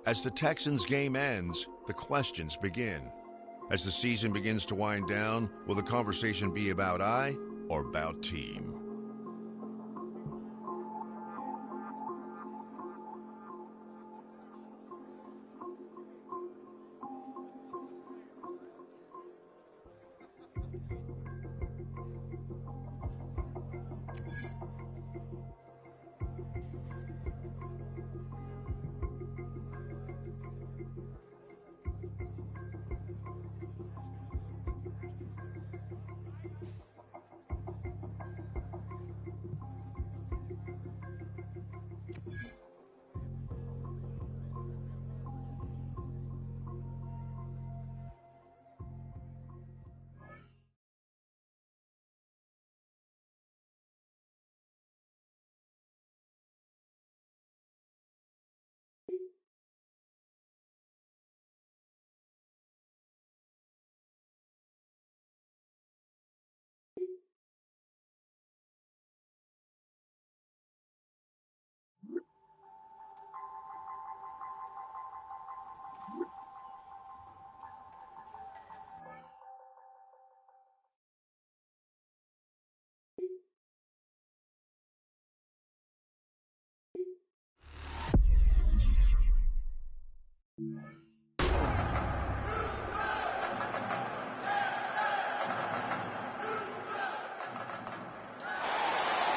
As the Texans game ends, the questions begin. As the season begins to wind down, will the conversation be about I or about team?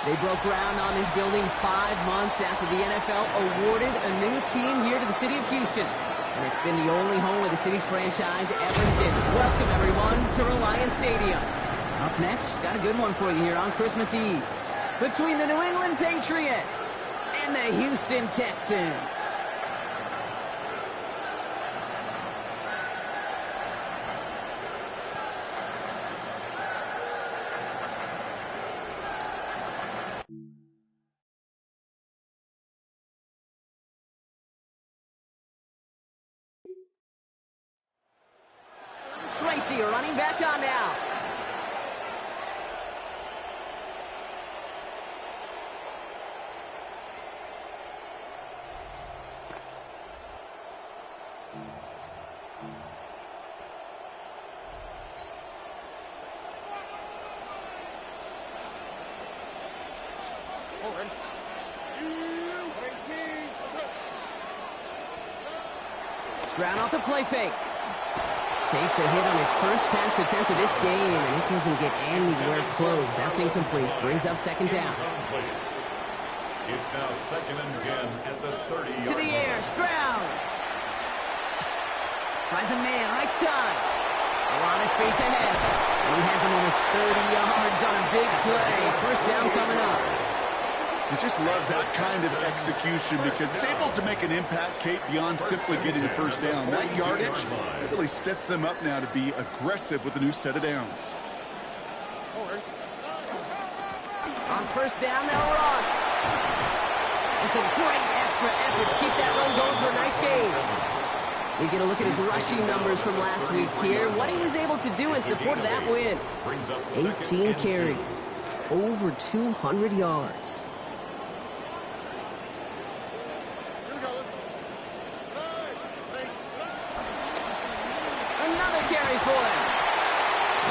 They broke ground on this building 5 months after the NFL awarded a new team here to the city of Houston. And it's been the only home of the city's franchise ever since. Welcome, everyone, to Reliant Stadium. Up next, got a good one for you here on Christmas Eve. Between the New England Patriots and the Houston Texans. Tracy running back on now. Stroud off the play fake. Takes a hit on his first pass attempt of this game, and it doesn't get anywhere close. That's incomplete. Brings up second down. It's now 2nd and 10 at the 30-yard line. To the air, Stroud. Finds a man, right side. A lot of space ahead. And he has him almost 30 yards on a big play. First down coming up. You just love that kind of execution because it's able to make an impact, Kate, beyond simply getting the first down. That yardage really sets them up now to be aggressive with a new set of downs. On first down, they'll run. It's a great extra effort to keep that run going for a nice gain. We get a look at his rushing numbers from last week here. What he was able to do in support of that win. 18 carries, over 200 yards. For him.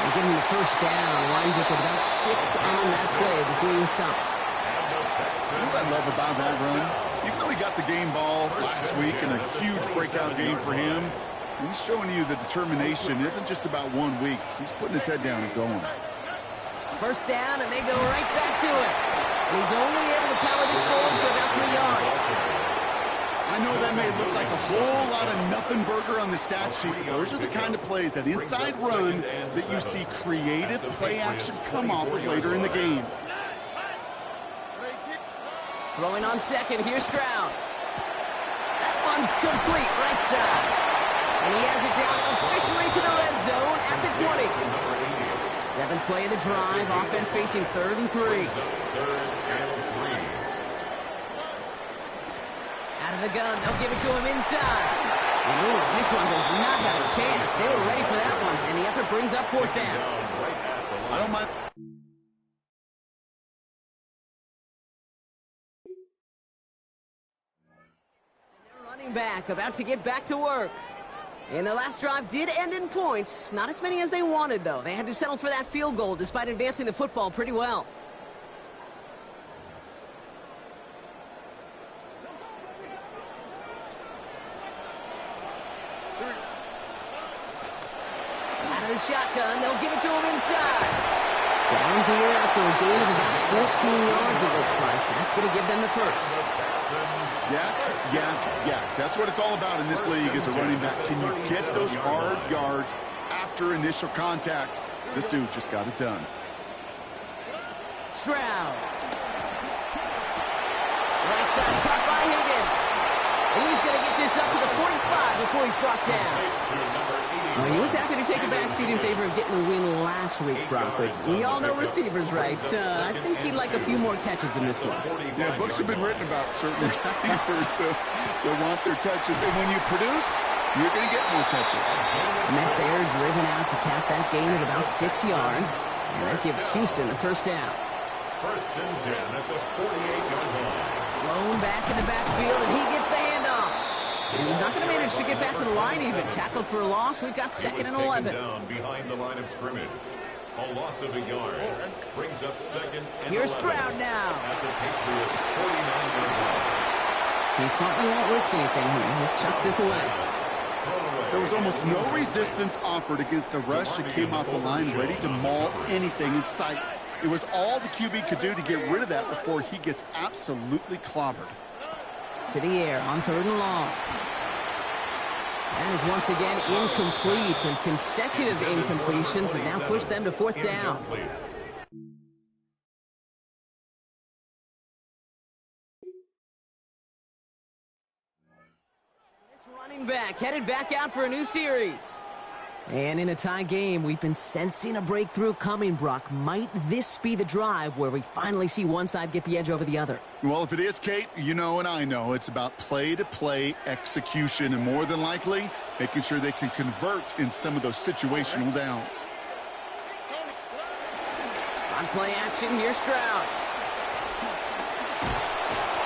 And getting the first down, winds up with about 6 on that play before he was stopped. What I love about that run, even though he got the game ball last week in a huge breakout game for him, he's showing you the determination isn't just about 1 week. He's putting his head down and going. First down, and they go right back to it. And he's only able to power this forward for about 3 yards. I know that may look like a whole lot of nothing burger on the stat sheet, but those are the kind of plays, that inside run, that you see creative play action come off of later in the game. Throwing on second, here's Stroud. That one's complete, right side. And he has it down officially to the red zone at the 20. 7th play of the drive, offense facing 3rd and 3. Out of the gun, they'll give it to him inside. And ooh, this one does not have a chance. They were ready for that one, and the effort brings up 4th down. I don't mind. Back, about to get back to work. And their last drive did end in points. Not as many as they wanted, though. They had to settle for that field goal despite advancing the football pretty well. Out of the shotgun, they'll give it to him inside. Down here after a gain of about 14 yards, it looks like. That's going to give them the first. Yak. That's what it's all about in this league as a running back. Can you get those hard yards after initial contact? This dude just got it done. Stroud. Right side caught by Higgins. And he's going to get this up to the 45 before he's brought down. Well, he was happy to take a backseat in favor of getting the win last week, Brock, but we all know receivers, right? I think he'd like a few more catches in this one. Yeah, books have been written about certain receivers, so they want their touches. And when you produce, you're going to get more touches. And that there driven out to cap that gain at about 6 yards. And that gives Houston the first down. 1st and 10 at the 48-yard line. Blown back in the backfield, and he gets the handoff. And he's not going to manage to get back to the line even. Tackled for a loss. We've got 2nd and 11. Down behind the line of scrimmage. A loss of a yard brings up 2nd and Here's 11 Stroud now. at the Patriots' 49-yard line. He smartly won't risk anything here. He just chucks this away. There was almost no resistance offered against a rush that came off the line ready to maul anything in sight. It was all the QB could do to get rid of that before he gets absolutely clobbered. To the air on 3rd and long. That is once again incomplete, and consecutive incompletions have now pushed them to 4th down. This running back headed back out for a new series. And in a tie game, we've been sensing a breakthrough coming, Brock. Might this be the drive where we finally see one side get the edge over the other? Well, if it is, Kate, you know and I know it's about play-to-play execution, and more than likely, making sure they can convert in some of those situational downs. On play action, here's Stroud.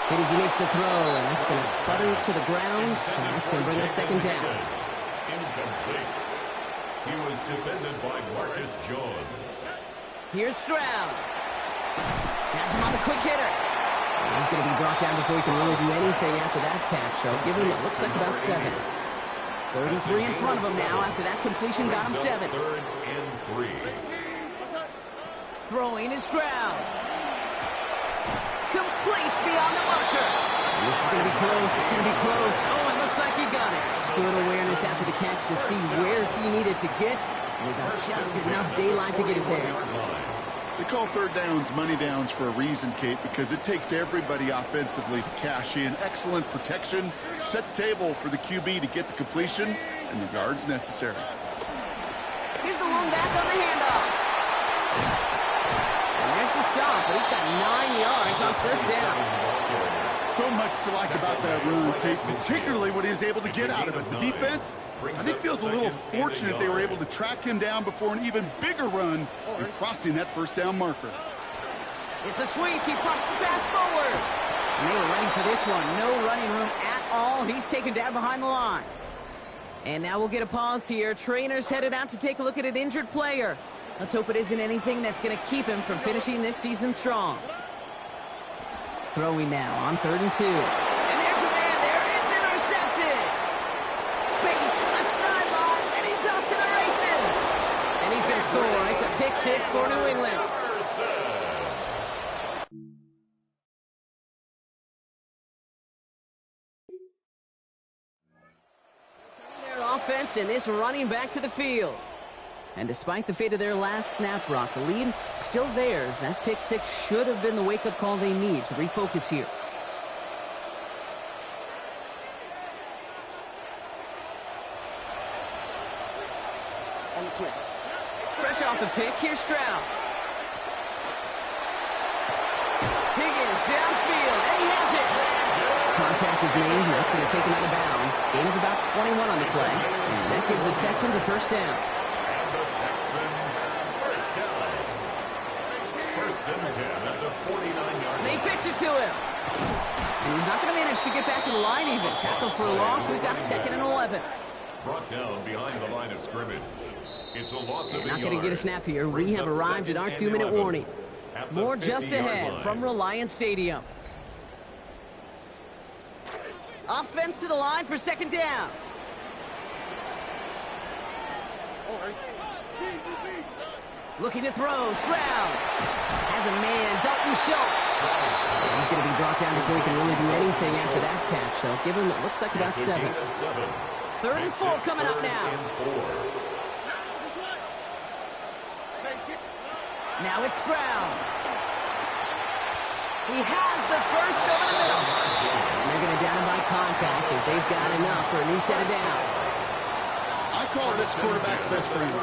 Hit as he makes the throw, and that's going to sputter to the ground, and that's going to bring up 2nd down. Incomplete. He was defended by Marcus Jones. Here's Stroud. Has him on the quick hitter. And he's going to be brought down before he can really do anything after that catch. So give him, it looks like about 7. 3rd and 3 in front of him now after that completion got him 7. 3rd and 3. Throwing is Stroud. Complete beyond the marker. And this is going to be close. It's going to be close. Oh, it looks like he got it. Good awareness after the catch to see where he needed to get. And he got just enough daylight to get it there. They call 3rd downs money downs for a reason, Kate, because it takes everybody offensively to cash in. Excellent protection. Set the table for the QB to get the completion and the yards necessary. Here's the lone back on the handoff. And there's the stop, but he's got 9 yards on 1st down. So much to like about that run, Kate, particularly what he was able to get out of it. The defense, I think, feels a little fortunate they were able to track him down before an even bigger run and crossing that 1st down marker. It's a sweep. He pops the pass forward. And they were ready for this one. No running room at all. He's taken down behind the line. And now we'll get a pause here. Trainers headed out to take a look at an injured player. Let's hope it isn't anything that's going to keep him from finishing this season strong. Throwing now on 3rd and 2. And there's a man there. It's intercepted. Space, left sideline, and he's off to the races. And he's going to score. It's a pick 6 for New England. Their offense and this running back to the field. And despite the fate of their last snap, Brock, the lead still theirs. That pick 6 should have been the wake-up call they need to refocus here. Fresh off the pick, here's Stroud. Higgins downfield, and he has it. Contact is made, and that's going to take him out of bounds. Gain of about 21 on the play, and that gives the Texans a 1st down. and 10 at the 49-yard line. They pitch it to him. And he's not going to manage to get back to the line even. Tackle for a loss. We've got 2nd and 11. Brought down behind the line of scrimmage. It's a loss of a Not yard. going to get a snap here. We Brings have up arrived at 2nd our and 2-minute 11 warning. at the More just 50-yard ahead line. from Reliant Stadium. Offense to the line for 2nd down. Looking to throw. Stroud has a man. Dalton Schultz. He's going to be brought down before he can really do anything after that catch. So give him, it looks like about 7. 3rd and 4 coming up now. Now it's Stroud. He has the first over the middle. And they're going to down him by contact as they've got enough for a new set of downs. I call this quarterback's best friend.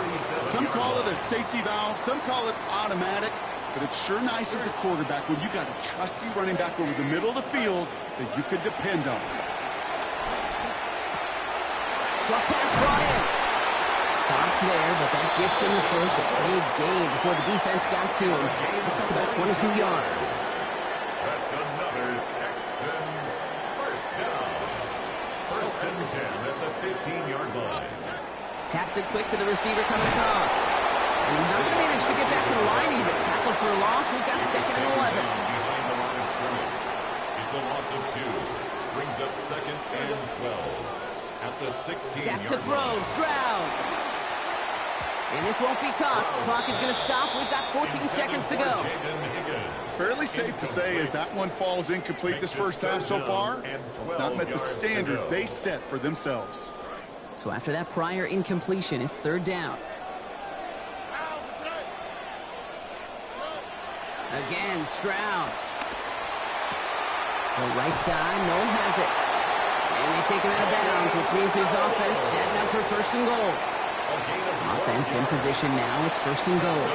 Some call it a safety valve, some call it automatic, but it's sure nice as a quarterback when you got a trusty running back over the middle of the field that you could depend on. Short pass brought in. Stops there, but that gets them the first. A big gain before the defense got to him. Looks like about 22 yards. That's another Texans first down. 1st and 10 at the 15-yard line. Taps it quick to the receiver coming across. And he's not going to manage to get back to the line even. Tackle for a loss. We've got 2nd and 11. Behind the line of scrimmage. It's a loss of 2. Brings up 2nd and 12 at the 16-yard line. Back to throw. Stroud. And this won't be caught. Clock is going to stop. We've got 14 seconds to go. Fairly safe to say as that one falls incomplete this first half so far, it's not met the standard they set for themselves. So after that prior incompletion, it's 3rd down. Again, Stroud. The right side, Noel has it. And they take him out of bounds, which means his offense setting up for 1st and goal. Offense in position now. It's 1st and goal.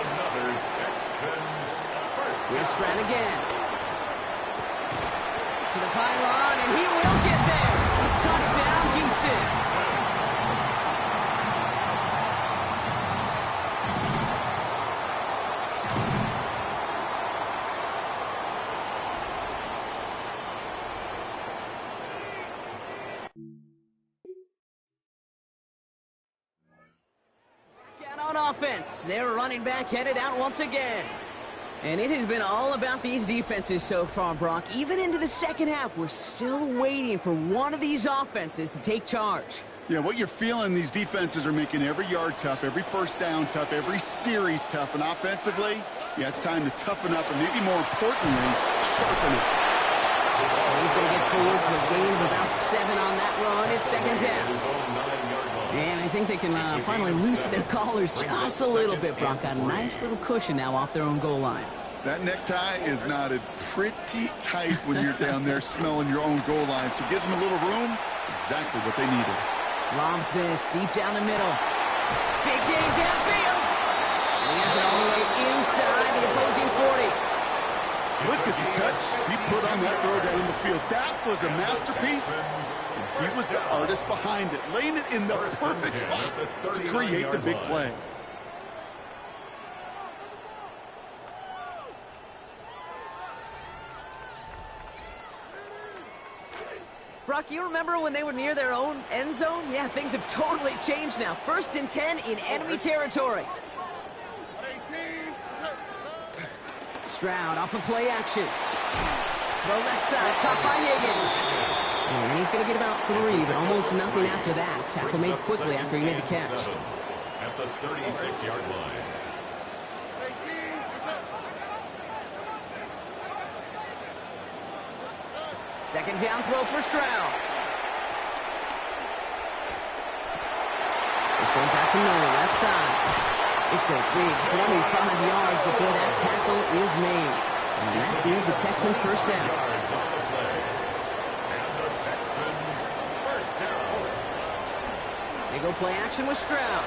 Here's Stroud again. To the pylon, and he will get there. Touchdown, Houston. On offense, their running back headed out once again. And it has been all about these defenses so far, Brock. Even into the 2nd half, we're still waiting for one of these offenses to take charge. Yeah, what you're feeling, these defenses are making every yard tough, every first down tough, every series tough. And offensively, yeah, it's time to toughen up and maybe more importantly, sharpen it. And he's going to get forward for a gain of about 7 on that run. It's 2nd down. And I think they can finally loosen their collars just a little bit, Brock. Got a nice little cushion now off their own goal line. That necktie is knotted pretty tight when you're down there smelling your own goal line. So it gives them a little room, exactly what they needed. Lobs this deep down the middle. Big gain downfield. And he has it all the way inside the opposing 40. Look at the touch he put on that throw down the field. That was a masterpiece. And he was the artist behind it, laying it in the perfect spot to create the big play. Brock, you remember when they were near their own end zone? Yeah, things have totally changed now. 1st and 10 in enemy territory. Stroud off of play action. Throw left side, caught by Higgins. And he's going to get about 3, but almost nothing after that. Tackle made quickly after he made the catch. At the 36-yard line. Second down throw for Stroud. This one's out to Noah, left side. This goes big, 25 yards before that tackle is made. And that is the Texans' first down. Yards on the play. And the Texans first down. They go play action with Stroud.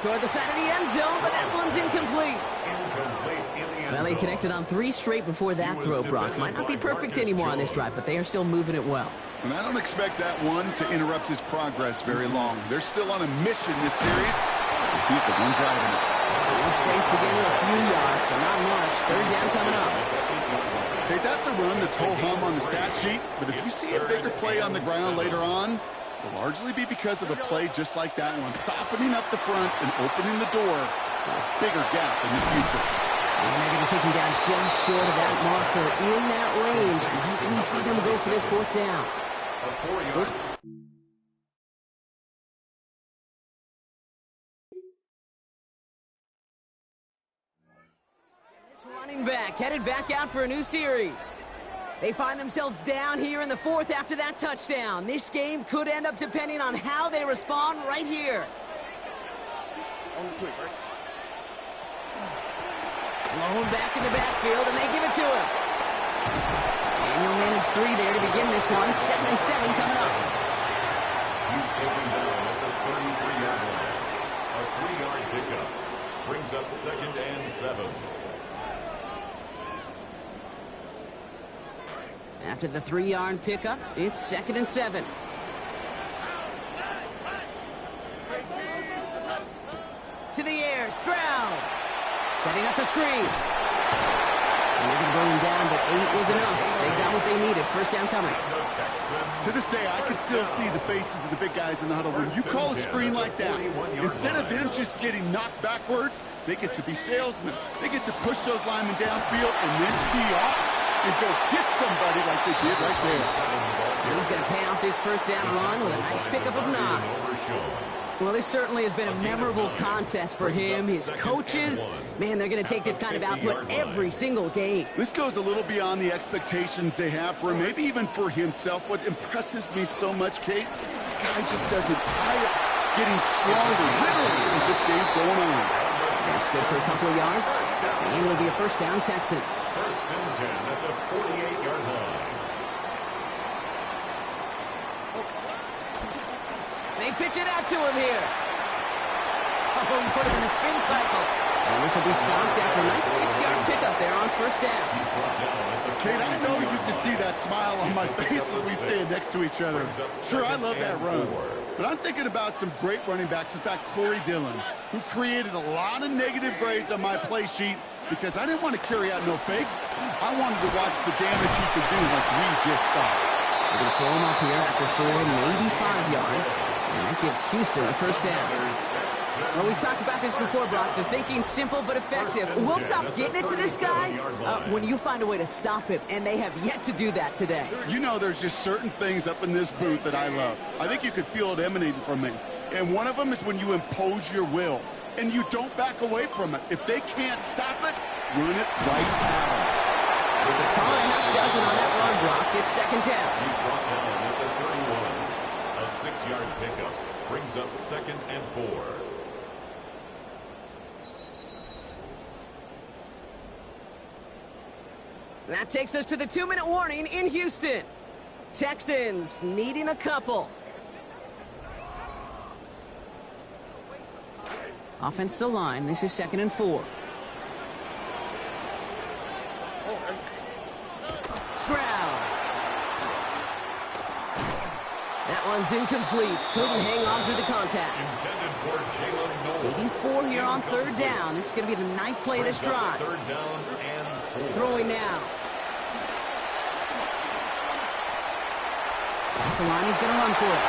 Toward the side of the end zone, but that one's incomplete. Well, he connected on 3 straight before that throw, Brock. Might not be perfect anymore on this drive, but they are still moving it well. And I don't expect that one to interrupt his progress very long. They're still on a mission this series. He's the one driving it. They'll scrape together a few yards, but not much. Third down coming up. Okay, that's a run that's ho-hum on the stat sheet, but if you see a bigger play on the ground later on, it'll largely be because of a play just like that one, softening up the front and opening the door for a bigger gap in the future. And they're going to take him down just short of that marker in that range. Might we see them go for this fourth down? Running back, headed back out for a new series. They find themselves down here in the fourth after that touchdown. This game could end up depending on how they respond right here. Blown back in the backfield, and they give it to him. And he'll manage 3 there to begin this one. 2nd and 7 coming up. He's taken down at the 33-yard line. A 3-yard pickup brings up 2nd and 7. After the 3-yard pickup, it's 2nd and 7. To the air, Stroud. Setting up the screen. And they're going to bring him down, but 8 was enough. They got what they needed. First down coming. To this day, I can still see the faces of the big guys in the huddle. When you call a screen like that, instead of them just getting knocked backwards, they get to be salesmen. They get to push those linemen downfield and then tee off and go hit somebody like they did right there. He's going to pay off his first down run with a nice pickup of 9. Well, this certainly has been a memorable contest for him. His coaches, man, they're going to take this kind of output every single game. This goes a little beyond the expectations they have for him, maybe even for himself. What impresses me so much, Kate, the guy just doesn't tire, getting stronger, literally, as this game's going on. That's good for a couple of yards. And it'll be a first down, Texans. First and 10 at the 48-yard line. They pitch it out to him here. Oh, he put him in the spin cycle. And this will be stopped after a nice 6-yard pickup there on first down. Kate, I know you can see that smile on my face as we stand next to each other. Sure, I love that run. But I'm thinking about some great running backs. In fact, Corey Dillon, who created a lot of negative grades on my play sheet because I didn't want to carry out no fake. I wanted to watch the damage he could do like we just saw. They're going to slow him up here after 4, maybe 5 yards. And that gives Houston a first down. Well, we've talked about this before, Brock. The thinking's simple but effective. We'll stop getting it to this guy when you find a way to stop him, and they have yet to do that today. You know, there's just certain things up in this booth that I love. I think you could feel it emanating from me. And one of them is when you impose your will, and you don't back away from it. If they can't stop it, run it right at them. There's a car and half dozen on that run, Brock. It's second down. He's brought down at the 31. A 6-yard pickup brings up 2nd and 4. That takes us to the 2-minute warning in Houston. Texans needing a couple. Offensive line. This is 2nd and 4. Stroud. That one's incomplete. Couldn't hang on through the contact. Waiting 4 here on third down. This is going to be the 9th play of this drive. Third down and 4. Throwing now. That's the line he's going to run for it.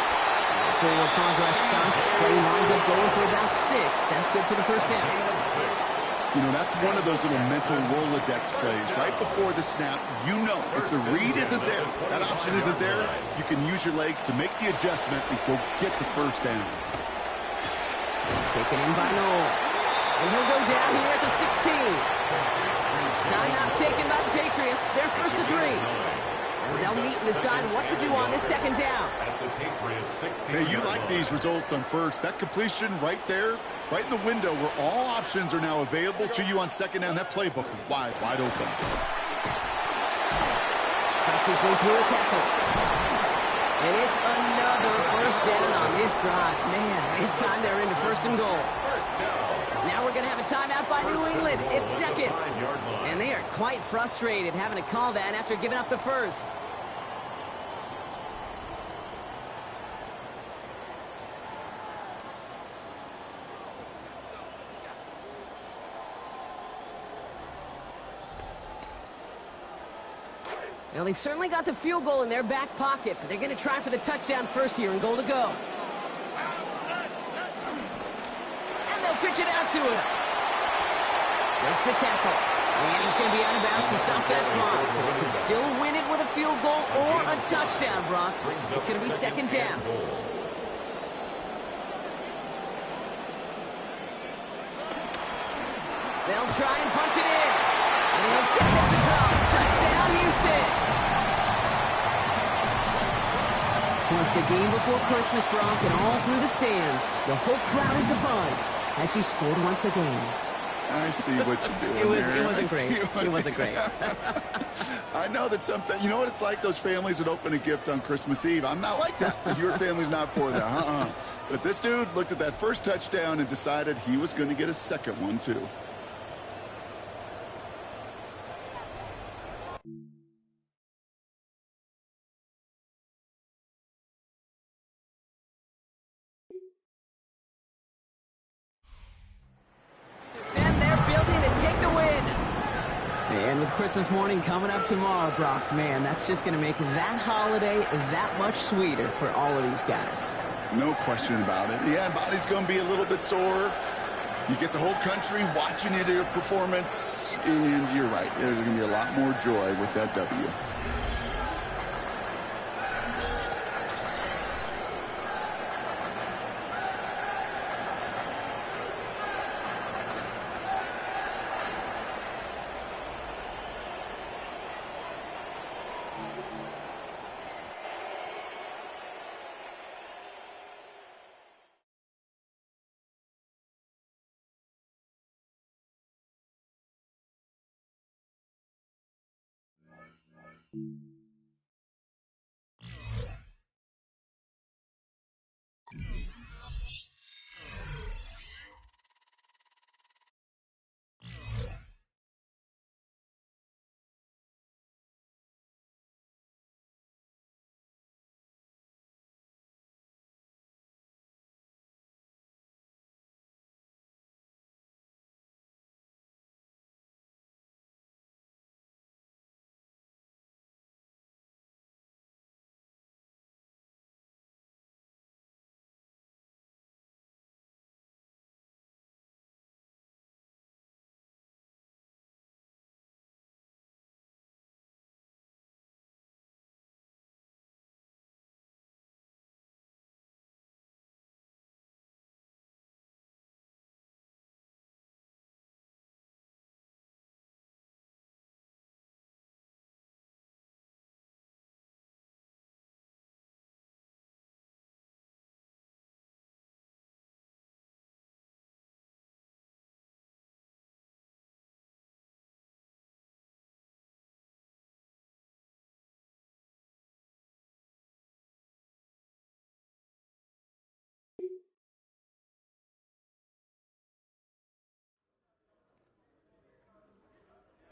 Forward progress stops. Play lines up going for about 6. That's good for the first down. You know, that's one of those little mental Rolodex plays. Right before the snap, you know if the read isn't there, that option isn't there, you can use your legs to make the adjustment and go get the first down. Taken in by Noel. And he'll go down here at the 16. Timeout taken by the Patriots. They're first to 3. As they'll meet and decide what to do on this second down. Hey, you like these results on first. That completion right there, right in the window where all options are now available to you on second down. That playbook is wide open. Cuts his way through a tackle. And it's another first down on this drive. Man, this time they're into first and goal. Now we're going to have a timeout by New England. It's second. And they are quite frustrated having to call that after giving up the first. Now, they've certainly got the field goal in their back pocket, but they're going to try for the touchdown first here and goal to go. And they'll pitch it out to him. Breaks the tackle. And he's going to be out of bounds to stop that clock. So they can still win it with a field goal or a touchdown, Brock. It's going to be second down. They'll try and punch it in. And he'll get this across. Touchdown, Houston. 'Twas the game before Christmas, Brock, and all through the stands, the whole crowd is abuzz as he scored once again. I see what you're doing. It wasn't great. It wasn't great. I know that something. You know what it's like? Those families that open a gift on Christmas Eve. I'm not like that. Your family's not for that. But this dude looked at that first touchdown and decided he was going to get a second one too. And they're building to take the win. And with Christmas morning coming up tomorrow, Brock, man, that's just going to make that holiday that much sweeter for all of these guys. No question about it. Yeah, body's going to be a little bit sore. You get the whole country watching your performance, and you're right. There's going to be a lot more joy with that W.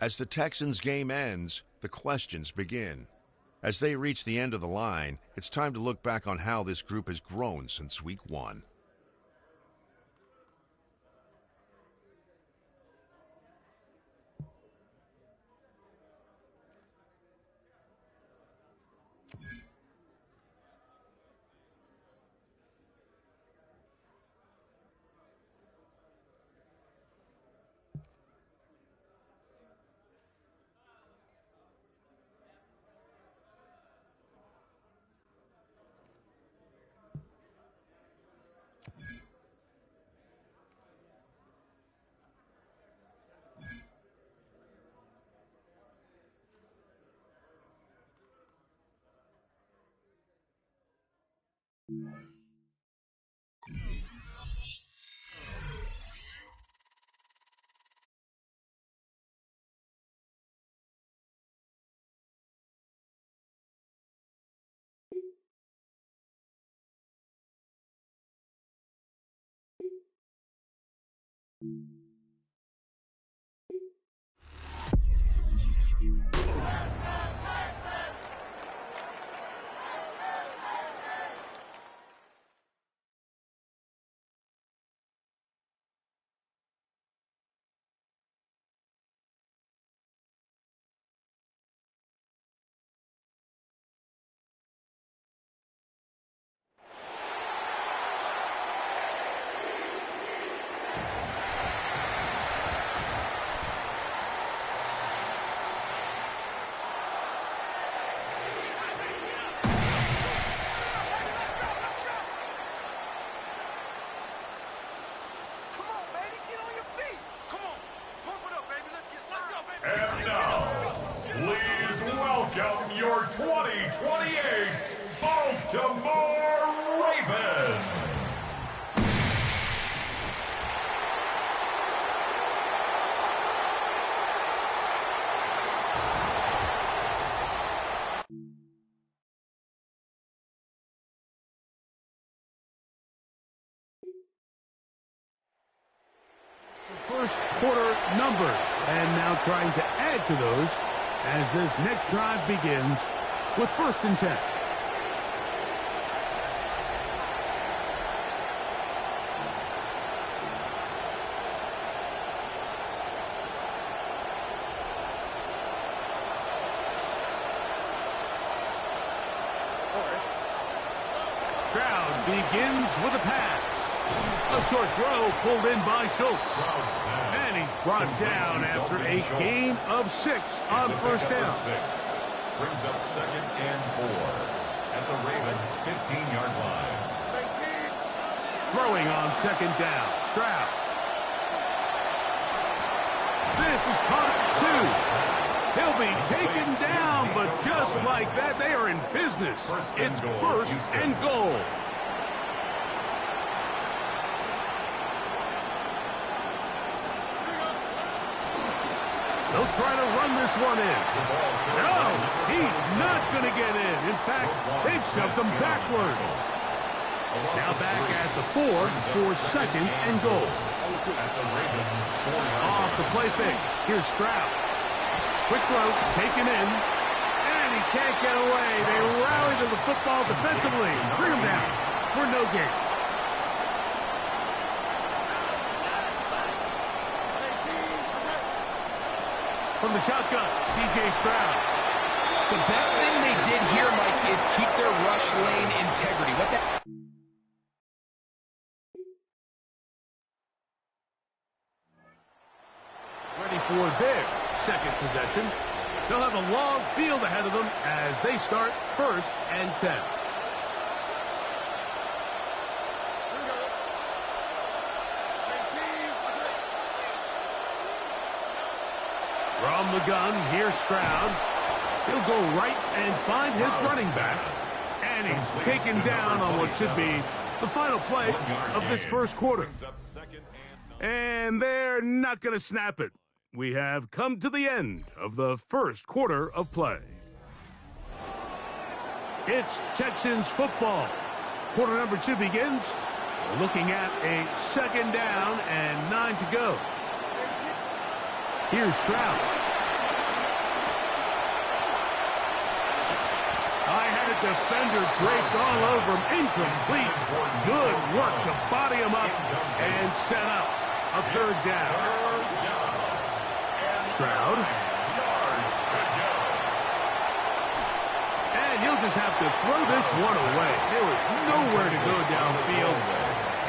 As the Texans game ends, the questions begin. As they reach the end of the line, it's time to look back on how this group has grown since week 1. Baltimore Ravens. First quarter numbers, and now trying to add to those as this next drive begins with 1st and 10. Crowd begins with a pass. A short throw pulled in by Schultz. And he's brought down after a gain of 6 on 1st down. Brings up 2nd and 4 at the Ravens' 15-yard line. Throwing on 2nd down. Stroud. This is caught at 2. He'll be taken down, but just like that, they are in business. It's 1st and goal. They'll try to run this one in. No, he's not going to get in. In fact, they've shoved him backwards. Now back at the 4 for 2nd and goal. Off the play fake. Here's Stroud. Quick throw, taken in. And he can't get away. They rally to the football defensively. Bring him down for no gain. From the shotgun, C.J. Stroud. The best thing they did here, Mike, is keep their rush lane integrity. Ready for their 2nd possession. They'll have a long field ahead of them as they start 1st and 10. From the gun, here's Stroud. He'll go right and find his running back. And he's taken down on what should be the final play of this 1st quarter. And they're not going to snap it. We have come to the end of the 1st quarter of play. It's Texans football. Quarter number 2 begins. We're looking at a 2nd down and 9 to go. Here's Stroud. I had a defender draped all over him. Incomplete. Good work to body him up and set up a 3rd down. Stroud. And he'll just have to throw this one away. There was nowhere to go downfield.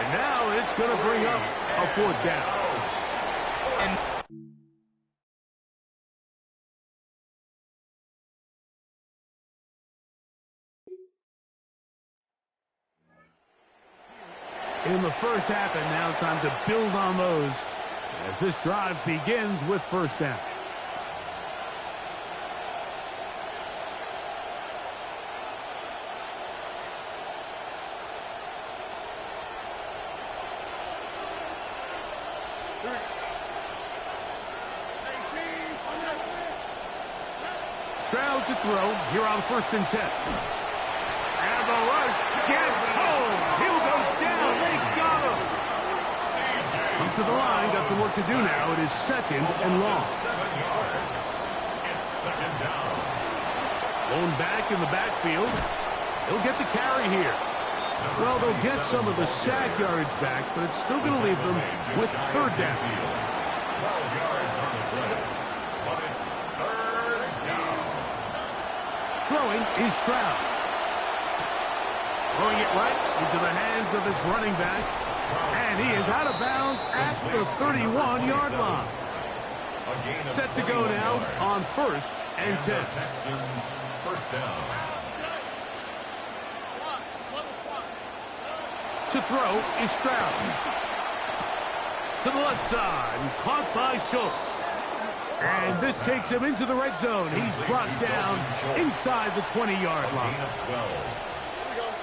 And now it's going to bring up a 4th down. And in the 1st half, and now time to build on those as this drive begins with 1st down. Stroud to throw here on 1st and 10. And the rush gets home. He'll go down. They got him. Comes to the line. Got some work to do now. It is 2nd and long. 7 yards. It's 2nd down. Lone back in the backfield. He'll get the carry here. Well, they'll get some of the sack yardage back, but it's still going to leave them with 3rd down. 12 yards on the play, but it's 3rd down. Throwing is Stroud. Throwing it right into the hands of his running back. And he is out of bounds at the 31-yard line. Set to go now on 1st and 10. Texans 1st down. To throw is Stroud. To the left side, and caught by Schultz. And this takes him into the red zone. He's brought down inside the 20-yard line.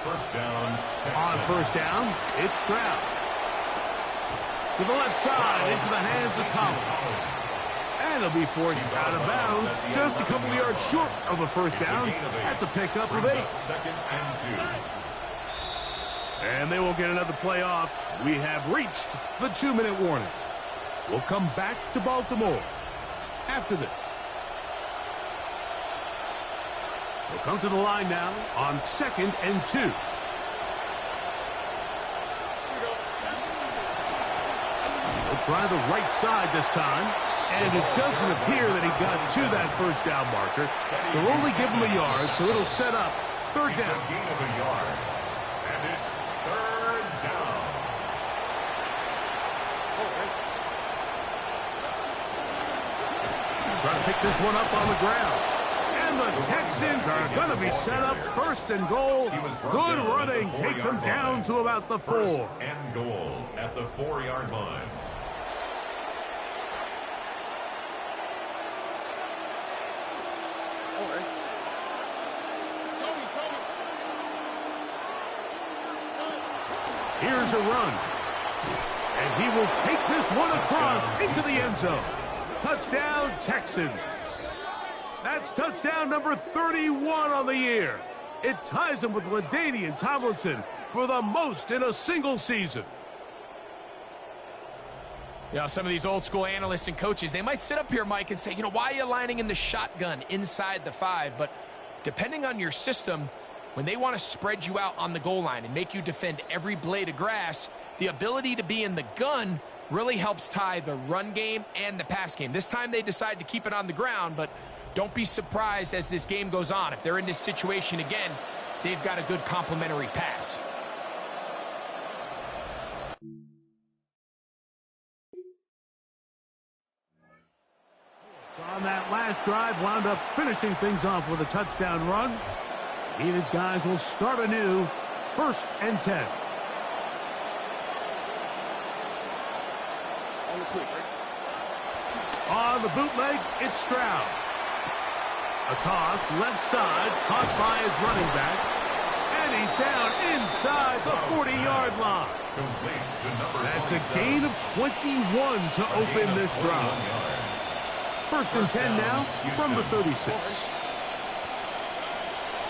First down, Texans. On first down, it's Stroud. To the left side, into the hands of Collins. And he'll be forced out of bounds, just a couple of yards short of a first down. That's a pickup of 8. Second and 2. And they will get another play off. We have reached the 2-minute warning. We'll come back to Baltimore after this. We'll come to the line now on 2nd and 2. We'll try the right side this time. And it doesn't appear that he got to that first down marker. They'll only give him a yard, so it'll set up 3rd down. It's a gain of a yard. And it's 3rd down. Trying to pick this one up on the ground. And the Texans are going to be set up 1st and goal. Good running takes them down to about the 4. 1st and goal at the 4-yard line. Here's a run. And he will take this one across into the end zone. Touchdown, Texans. That's touchdown number 31 on the year. It ties him with LaDainian Tomlinson for the most in a single season. You know, some of these old school analysts and coaches, they might sit up here, Mike, and say, you know, why are you lining in the shotgun inside the 5? But depending on your system, when they want to spread you out on the goal line and make you defend every blade of grass, the ability to be in the gun really helps tie the run game and the pass game. This time they decide to keep it on the ground, but don't be surprised as this game goes on. If they're in this situation again, they've got a good complementary pass. On that last drive, wound up finishing things off with a touchdown run. Enid's guys will start anew, 1st and 10. On the bootleg, it's Stroud. A toss, left side, caught by his running back. And he's down inside the 40-yard line. Complete to number That's a 27. gain of 21 to open this drive. 1st and 10 now from the 36.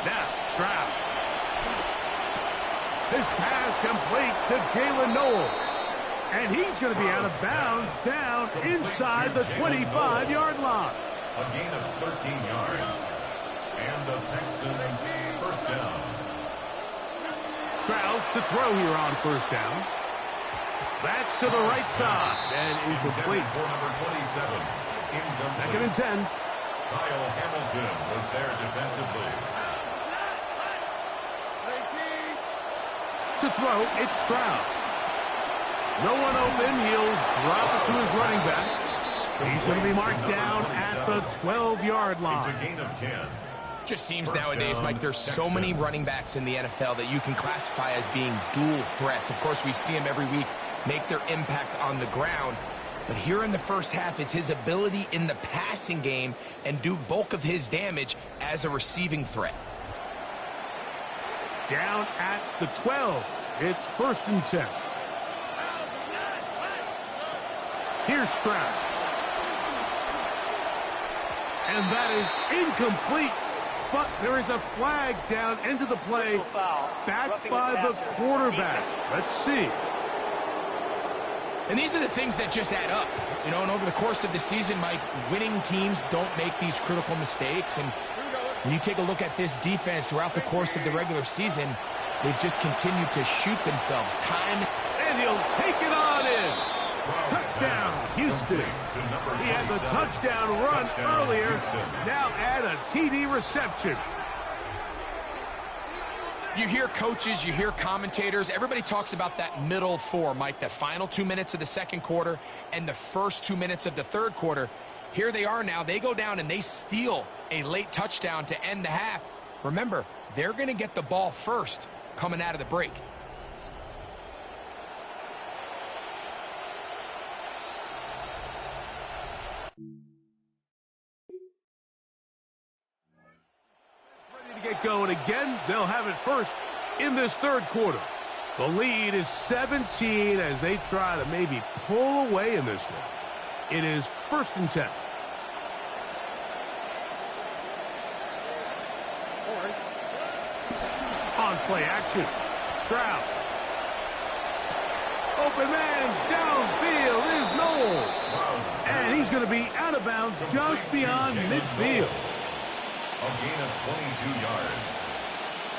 Now, Stroud. His pass complete to Jalen Noel. And he's going to be out of bounds down inside the 25-yard line. A gain of 13 yards. And the Texans 1st down. Stroud to throw here on 1st down. That's to the right side and incomplete. For number 27. 2nd and 10. Kyle Hamilton was there defensively. To throw, it's Stroud. No one open. He'll drop it to his running back. He's going to be marked down at the 12-yard line. It's a gain of 10. Just seems nowadays, Mike, there's so many running backs in the NFL that you can classify as being dual threats. Of course, we see them every week make their impact on the ground. But here in the first half, it's his ability in the passing game and do bulk of his damage as a receiving threat. Down at the 12. It's 1st and 10. Here's Stroud. And that is incomplete. But there is a flag down into the play, backed by the quarterback. Let's see. And these are the things that just add up. You know, and over the course of the season, Mike, winning teams don't make these critical mistakes. And when you take a look at this defense throughout the course of the regular season, they've just continued to shoot themselves time. And he'll take it on in. Touchdown, Houston. He had the touchdown run earlier. Now add a TD reception. You hear coaches, you hear commentators, everybody talks about that middle 4, Mike, the final 2 minutes of the second quarter and the first 2 minutes of the third quarter. Here they are now. They go down and they steal a late touchdown to end the half. Remember, they're going to get the ball first coming out of the break. Ready to get going again. They'll have it first in this third quarter. The lead is 17 as they try to maybe pull away in this one. It is 1st and 10. On play action. Stroud. Open man downfield is Knowles. And he's going to be out of bounds just beyond midfield. A gain of 22 yards.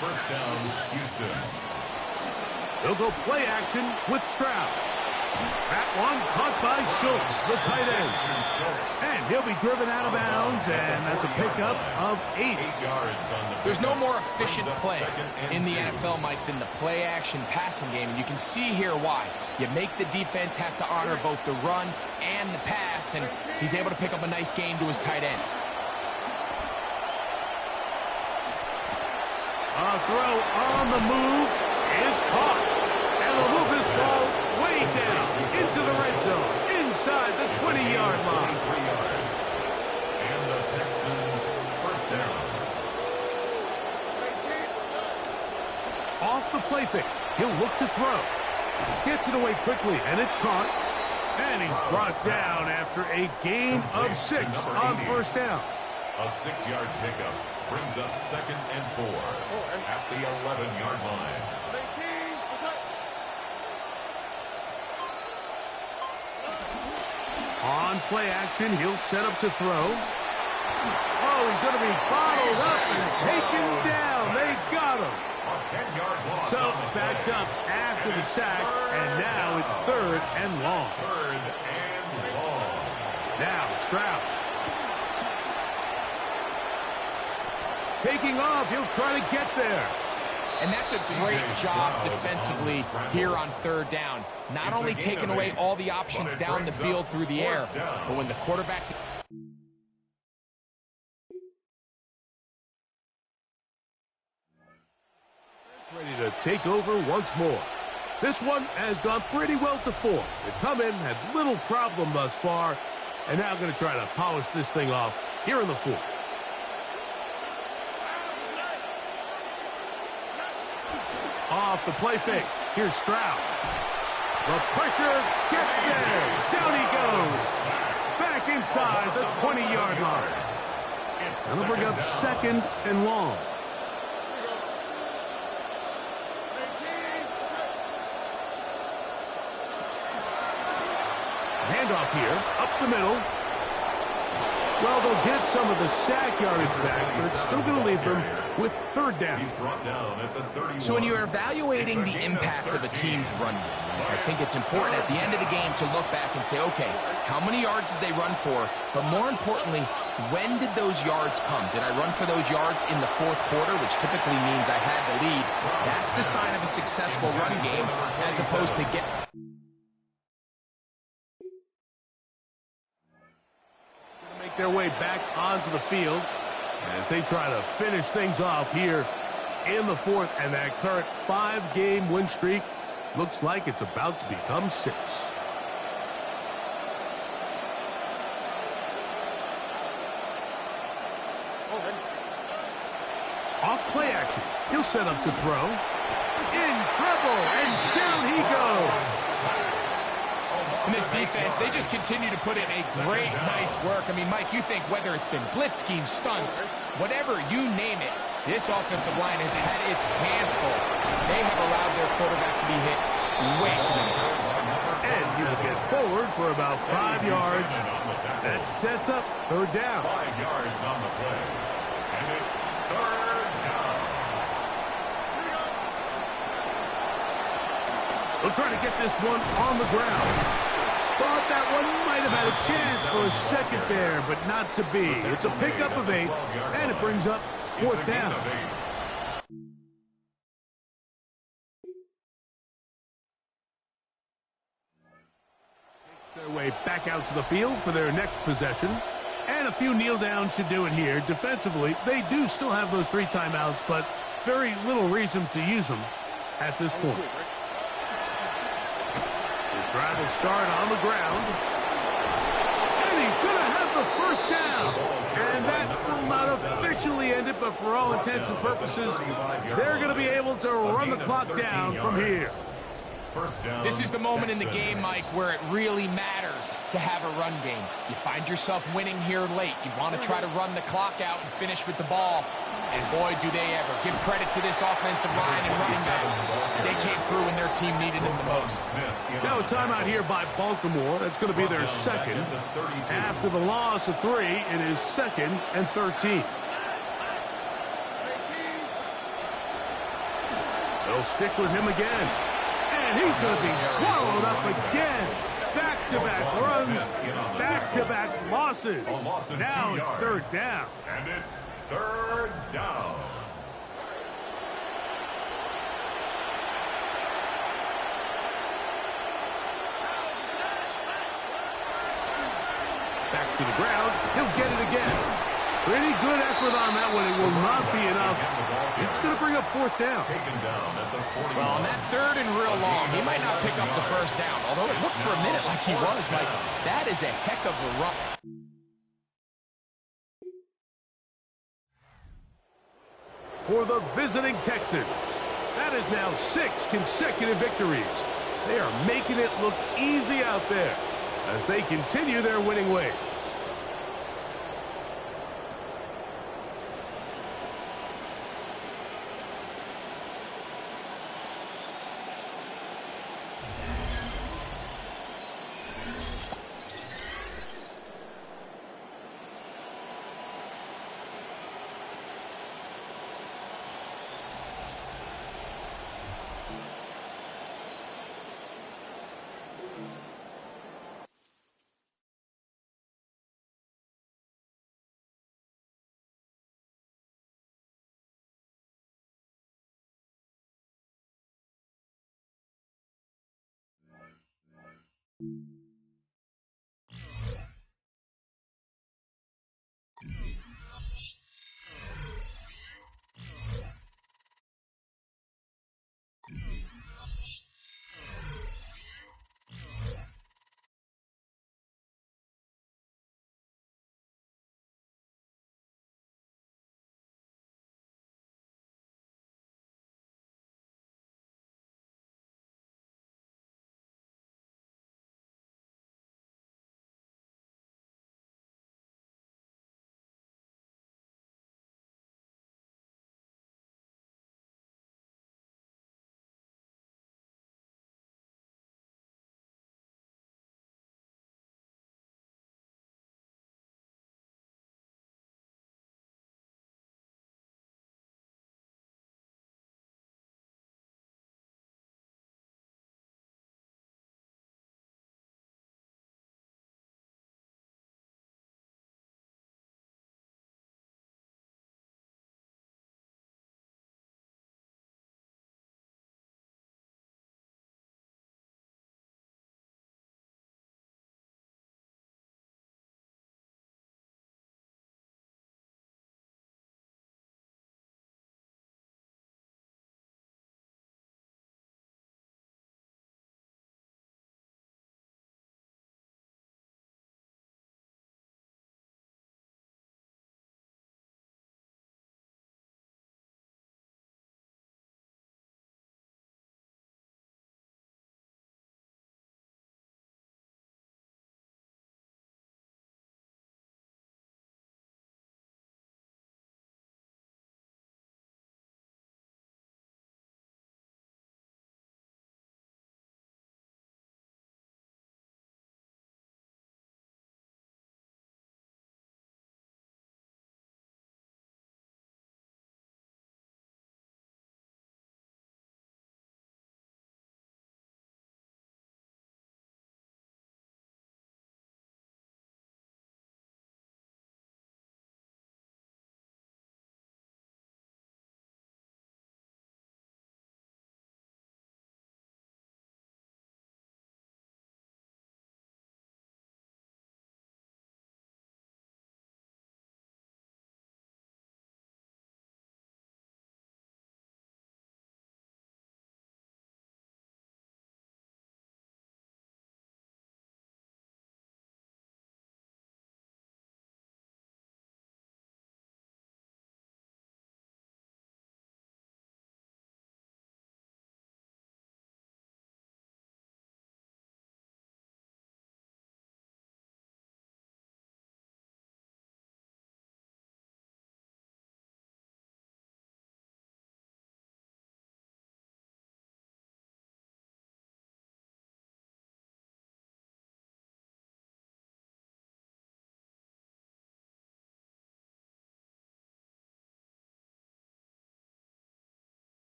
1st down, Houston. They'll go play action with Stroud. That one caught by Schultz, the tight end. And he'll be driven out of bounds, and that's a pickup of 8. There's no more efficient play in the NFL, Mike, than the play-action passing game, and you can see here why. You make the defense have to honor both the run and the pass, and he's able to pick up a nice gain to his tight end. A throw on the move is caught. And they'll move this ball way down into the red zone, inside the 20-yard line. And the Texans 1st down. Off the play fake. He'll look to throw. Gets it away quickly, and it's caught. And he's brought down after a gain of 6 on 1st down. A 6-yard pickup brings up 2nd and 4 at the 11-yard line. On play action, he'll set up to throw. Oh, he's going to be bottled up and taken down. They got him. A 10-yard loss. So backed up after the sack, and now it's 3rd and long. 3rd and long. Now Stroud. Taking off, he'll try to get there. And that's a great job defensively here on 3rd down. Not only taking away all the options down the field through the air, but when the quarterback... Ready to take over once more. This one has gone pretty well to form. They've come in, had little problem thus far, and now going to try to polish this thing off here in the 4th. Off the play fake. Here's Stroud. The pressure gets there. Down he goes. Back inside the 20-yard line. That'll bring up 2nd and long. Handoff here, up the middle. Well, they'll get some of the sack yardage back, but it's still going to leave them with 3rd down. He's brought down at the 31. So when you're evaluating the impact of a team's run game, I think it's important at the end of the game to look back and say, okay, how many yards did they run for? But more importantly, when did those yards come? Did I run for those yards in the 4th quarter, which typically means I had the lead? That's the sign of a successful run game as opposed to get... Their way back onto the field as they try to finish things off here in the 4th, and that current 5-game win streak looks like it's about to become 6. Off play action, he'll set up to throw. In trouble, and down he goes. In this defense, they just continue to put in a great night's work. I mean, Mike, you think whether it's been blitz schemes, stunts, whatever you name it, this offensive line has had its hands full. They have allowed their quarterback to be hit way too many times. And he will get forward for about 5 yards. That sets up 3rd down. 5 yards on the play. And it's 3rd down. They'll try to get this one on the ground. Thought that one might have had a chance for a second there, but not to be. It's a pickup of 8, and it brings up 4th down. Takes their way back out to the field for their next possession. And a few kneel downs should do it here. Defensively, they do still have those 3 timeouts, but very little reason to use them at this point. Drive will start on the ground. And he's going to have the 1st down. And And that will not officially end it, but for all intents and purposes, they're going to be able to run the clock down from here. This is the moment in the game, Mike, where it really matters to have a run game. You find yourself winning here late. You want to try to run the clock out and finish with the ball. And boy, do they ever. Give credit to this offensive line and running back. They came through when their team needed them the most. Now a timeout here by Baltimore. That's going to be their second. After the loss of 3, it is 2nd and 13. They'll stick with him again. And he's going to be swallowed up again. Back-to-back runs, back-to-back losses. Now it's 3rd down. And it's 3rd down. Back to the ground. He'll get it again. Pretty good effort on that one. It will not be enough. It's going to bring up 4th down. Well, on that 3rd and real long, he might not pick up the 1st down, although it looked for a minute like he was, Mike. That is a heck of a run. For the visiting Texans, that is now 6 consecutive victories. They are making it look easy out there as they continue their winning ways.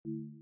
Going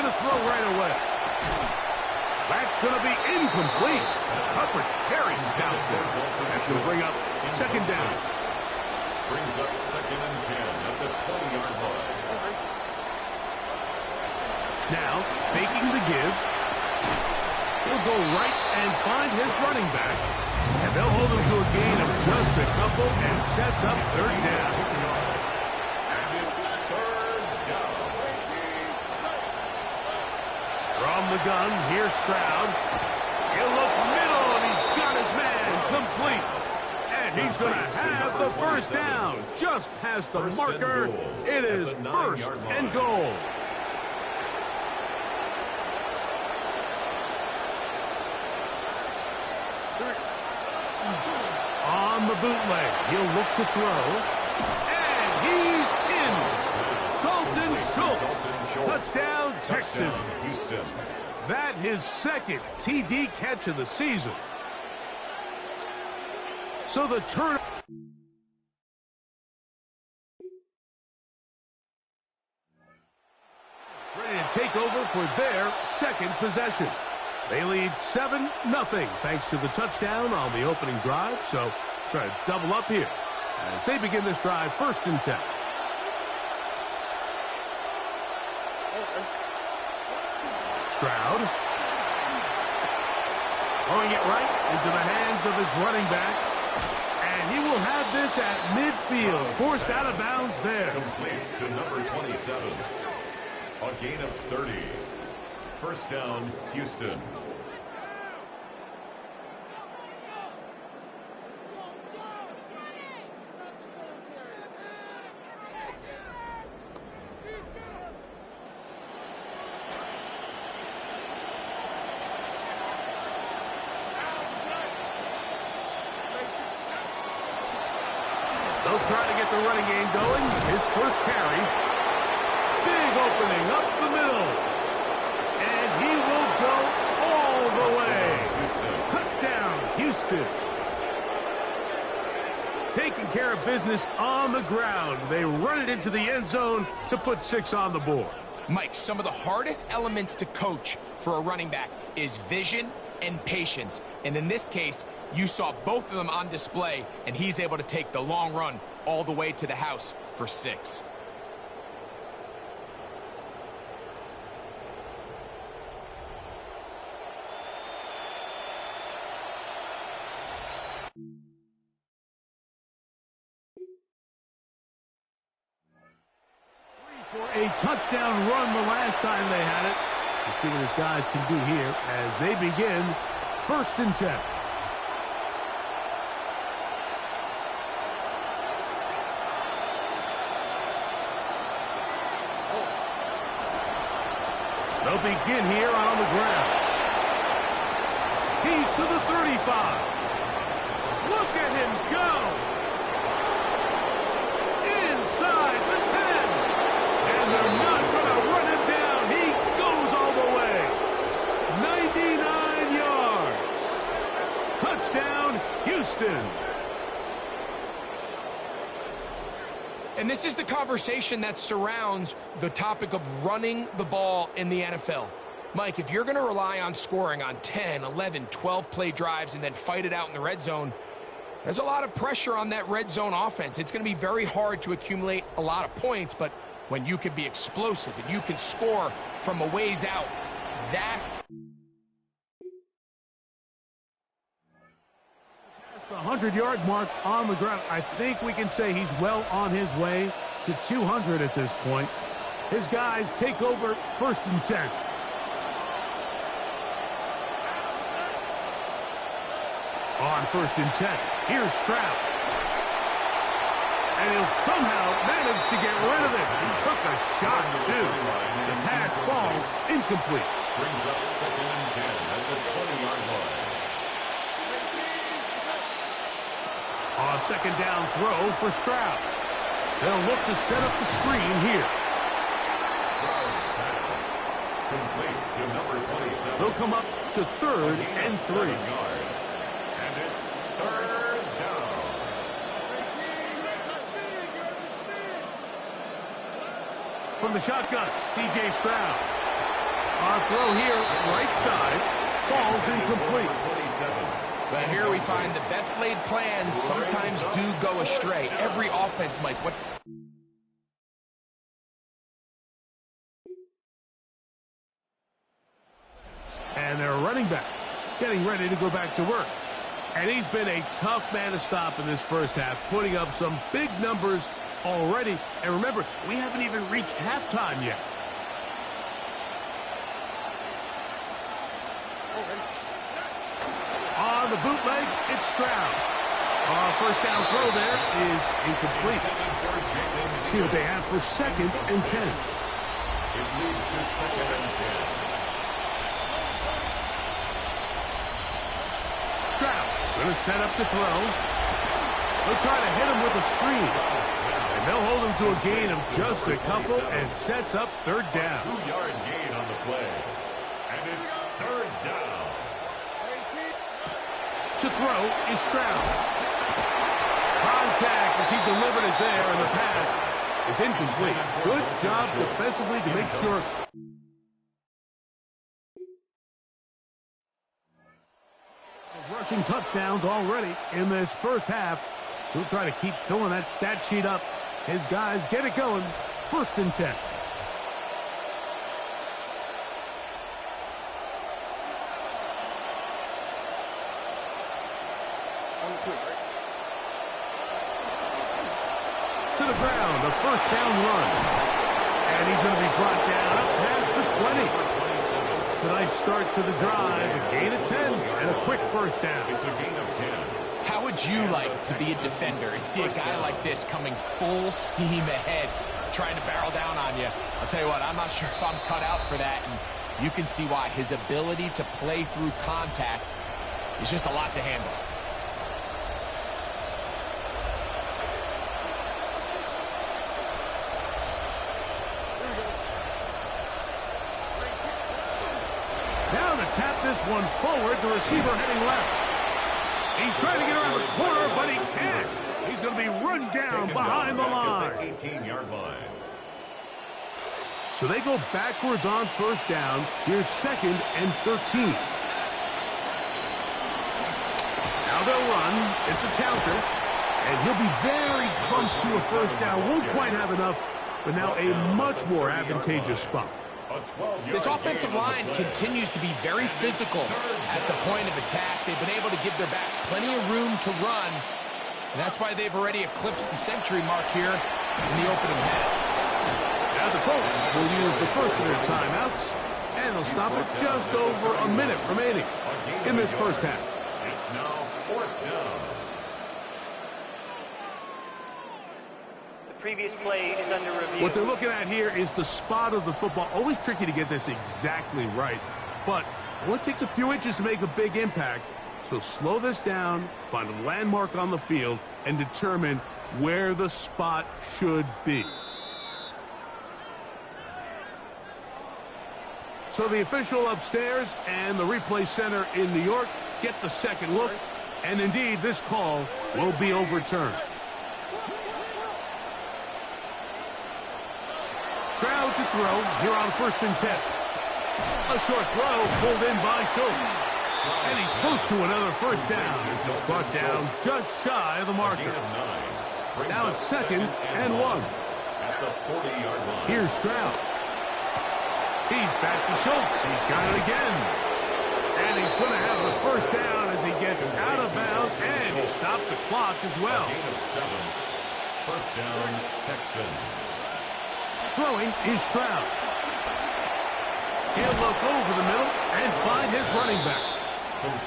to throw right away. That's going to be incomplete. Coverage very stout there. That's going to bring up second down. Brings up 2nd and 10 at the 20-yard line. Now, faking the give. He'll go right and find his running back. And they'll hold him to a gain of just a couple and sets up third down. And it's 3rd down. From the gun, here's Stroud. He'll look middle, and he's got his man complete. And he's going to have the first down. Just past the marker. It is 1st and goal. On the bootleg, he'll look to throw. And he's in. Dalton Schultz. Touchdown, Texans. Houston. That his 2nd TD catch of the season. So the turn. Ready to take over for their 2nd possession. They lead 7-0 thanks to the touchdown on the opening drive. So try to double up here as they begin this drive 1st and 10. Stroud. Throwing it right into the hands of his running back. And he will have this at midfield. Forced out of bounds there. Complete to number 27. A gain of 30. 1st down, Houston. They'll try to get the running game going. His first carry. Big opening up the middle. And he will go all the way. Touchdown, Houston. Taking care of business on the ground. They run it into the end zone to put 6 on the board. Mike, some of the hardest elements to coach for a running back is vision and patience. And in this case, you saw both of them on display, and he's able to take the long run all the way to the house for 6. For a touchdown run the last time they had it. Let's see what his guys can do here as they begin 1st and 10. They'll begin here on the ground. He's to the 35. Look at him go. Inside the 10. And they're not going to run him down. He goes all the way. 99 yards. Touchdown, Houston. And this is the conversation that surrounds the topic of running the ball in the NFL. Mike, if you're going to rely on scoring on 10, 11, 12 play drives and then fight it out in the red zone, there's a lot of pressure on that red zone offense. It's going to be very hard to accumulate a lot of points, but when you can be explosive and you can score from a ways out, that... The 100-yard mark on the ground. I think we can say he's well on his way to 200 at this point. His guys take over 1st and 10. On 1st and 10, here's Stroud. And he'll somehow manage to get rid of it. He took a shot, too. The pass falls incomplete. Brings up 2nd and 10 at the 20-yard line. A 2nd down throw for Stroud. They'll look to set up the screen here. Stroud's pass. Complete to number 27. They'll come up to 3rd and 3. Yards. And it's 3rd down. From the shotgun, C.J. Stroud. Our throw here, right side, falls incomplete. 27. But here we find the best laid plans sometimes do go astray. Every offense, Mike. What? And their running back getting ready to go back to work. And he's been a tough man to stop in this first half, putting up some big numbers already. And remember, we haven't even reached halftime yet. On the bootleg, it's Stroud. Our 1st down throw there is incomplete. See what they have for 2nd and 10. It leads to 2nd and 10. Stroud going to set up the throw. They'll try to hit him with a screen. And they'll hold him to a gain of just a couple and sets up 3rd down. 2-yard gain on the play. And it's 3rd down. To throw is Stroud. Contact as he delivered it there, and the pass is incomplete. Good job defensively to make sure. Rushing touchdowns already in this first half. So he'll try to keep filling that stat sheet up. His guys get it going. 1st and 10. To the ground, a 1st down run. And he's going to be brought down up past the 20. It's a nice start to the drive, a gain of 10, and a quick 1st down. It's a gain of 10. How would you like to be a defender and see a guy like this coming full steam ahead, trying to barrel down on you? I'll tell you what, I'm not sure if I'm cut out for that, and you can see why. His ability to play through contact is just a lot to handle. Now to tap this one forward, the receiver heading left. He's trying to get around the corner, but he can't. He's going to be run down behind the line. 18-yard line. So they go backwards on 1st down. Here's 2nd and 13. Now they'll run. It's a counter. And he'll be very close to a 1st down. Won't quite have enough, but now a much more advantageous spot. This offensive line continues to be very physical at the point of attack. They've been able to give their backs plenty of room to run. And that's why they've already eclipsed the century mark here in the opening half. Now the Colts will use the first of their timeouts And they'll stop it just over a minute remaining in this first half. It's now 4th down. The previous play is under review. What they're looking at here is the spot of the football. Always tricky to get this exactly right. But it takes a few inches to make a big impact. So slow this down, find a landmark on the field, and determine where the spot should be. So the official upstairs and the replay center in New York get the second look, and indeed this call will be overturned. Stroud to throw here on 1st and 10. A short throw pulled in by Schultz. And he's close to another first down. He's brought down just shy of the marker. Now it's 2nd and 1. At the 40-yard line. Here's Stroud. He's back to Schultz. He's got it again. And he's going to have the first down as he gets out of bounds. And he stopped the clock as well. Gain of 7. First down, Texans. Throwing is Stroud. He'll look over the middle and find his running back.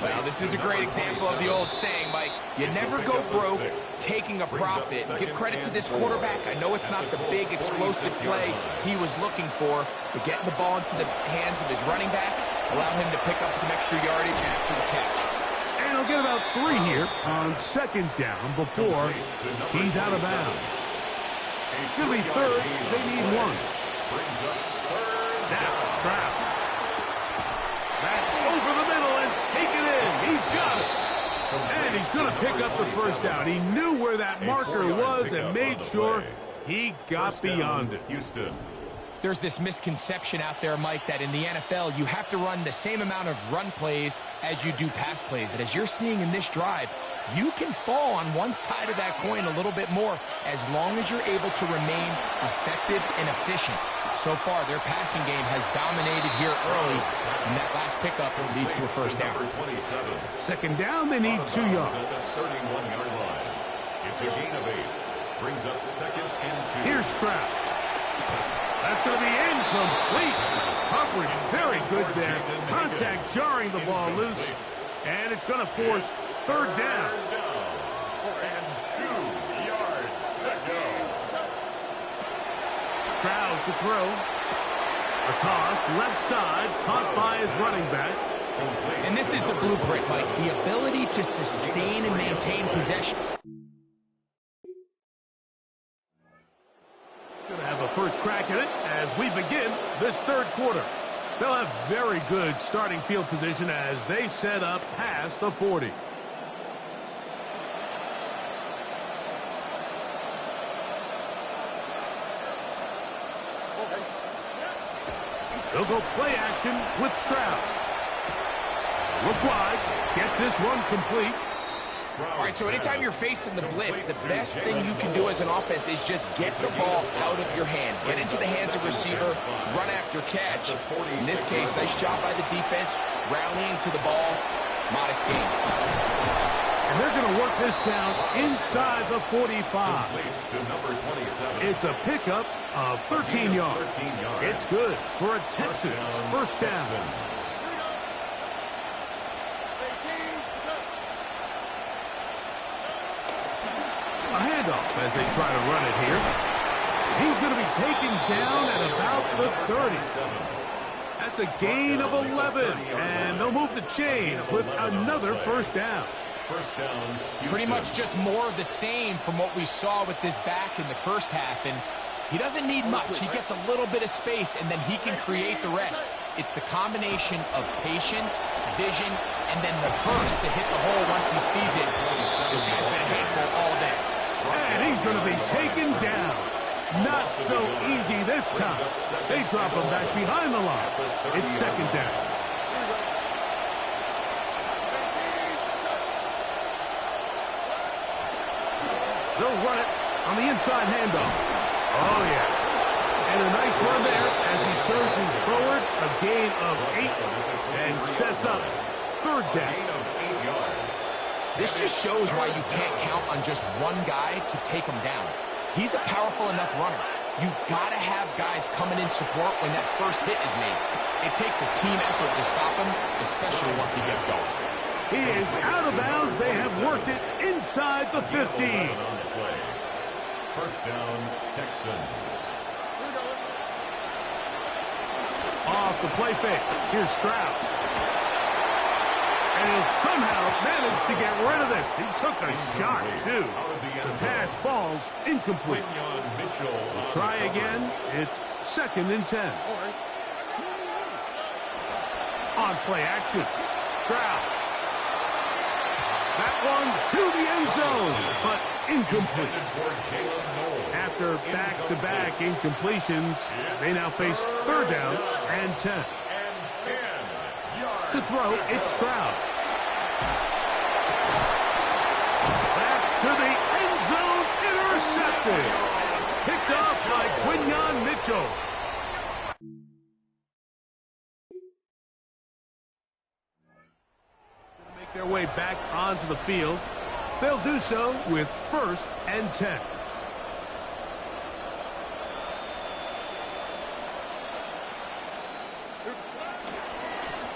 Well, this is a great example of the old saying, Mike. You never go broke taking a profit. Give credit to this quarterback. I know it's not the big, explosive play he was looking for, but getting the ball into the hands of his running back, allow him to pick up some extra yardage after the catch. And he'll get about 3 here on 2nd down before he's out of bounds. It's going to be 3rd. They need 1. Now, Stroud. That's over the middle and taken in. He's got it. And he's going to pick up the first down. He knew where that marker was and made sure he got beyond it. Houston. There's this misconception out there, Mike, that in the NFL, you have to run the same amount of run plays as you do pass plays. And as you're seeing in this drive, you can fall on one side of that coin a little bit more as long as you're able to remain effective and efficient. So far, their passing game has dominated here early, and that last pickup leads to a first down. 2nd down, they need 2 yards. At the 31-yard line. It's a gain of 8. Brings up 2nd and 2. Here's Stroud. That's going to be incomplete. Coverage very good there. Contact jarring the ball loose, and it's going to force 3rd down. And 2 yards to go. Stroud to throw. A toss, left side, caught by his running back. And this is the blueprint, Mike. The ability to sustain and maintain possession. Going to have a first crack at it as we begin this 3rd quarter. They'll have very good starting field position as they set up past the 40. They'll go play action with Stroud. Look wide. Get this one complete. All right, so anytime you're facing the blitz, the best thing you can do as an offense is just get the ball out of your hand. Get into the hands of receiver, run after catch. In this case, nice job by the defense, rallying to the ball. Modest gain. And they're going to work this down inside the 45. To number 27. It's a pickup of 13 yards. It's good for a Texans first down. A handoff as they try to run it here. He's going to be taken down at about the 30. That's a gain of 11, and they'll move the chains with another first down. First down. Pretty much just more of the same from what we saw with this back in the first half, and he doesn't need much. He gets a little bit of space, and then he can create the rest. It's the combination of patience, vision, and then the burst to hit the hole once he sees it. This guy's been a handful all day. And he's going to be taken down. Not so easy this time. They drop him back behind the line. It's second down. They'll run it on the inside handoff. Oh, yeah. And a nice run there as he surges forward. A gain of 8 and sets up third down. This just shows why you can't count on just one guy to take him down. He's a powerful enough runner. You've got to have guys coming in support when that first hit is made. It takes a team effort to stop him, especially once he gets going. He is out of bounds. They have worked it inside the 15. First down, Texans. Off the play fake. Here's Stroud. And he'll somehow manage to get rid of this. He took a shot, too. The pass falls incomplete. Try again. It's 2nd and 10. On play action. Stroud. That one to the end zone, but incomplete. After back-to-back incompletions, they now face 3rd down and 10. To throw, it's Stroud. That's to the end zone, intercepted. Picked off by Quinyon Mitchell. Make their way back onto the field. They'll do so with 1st and 10.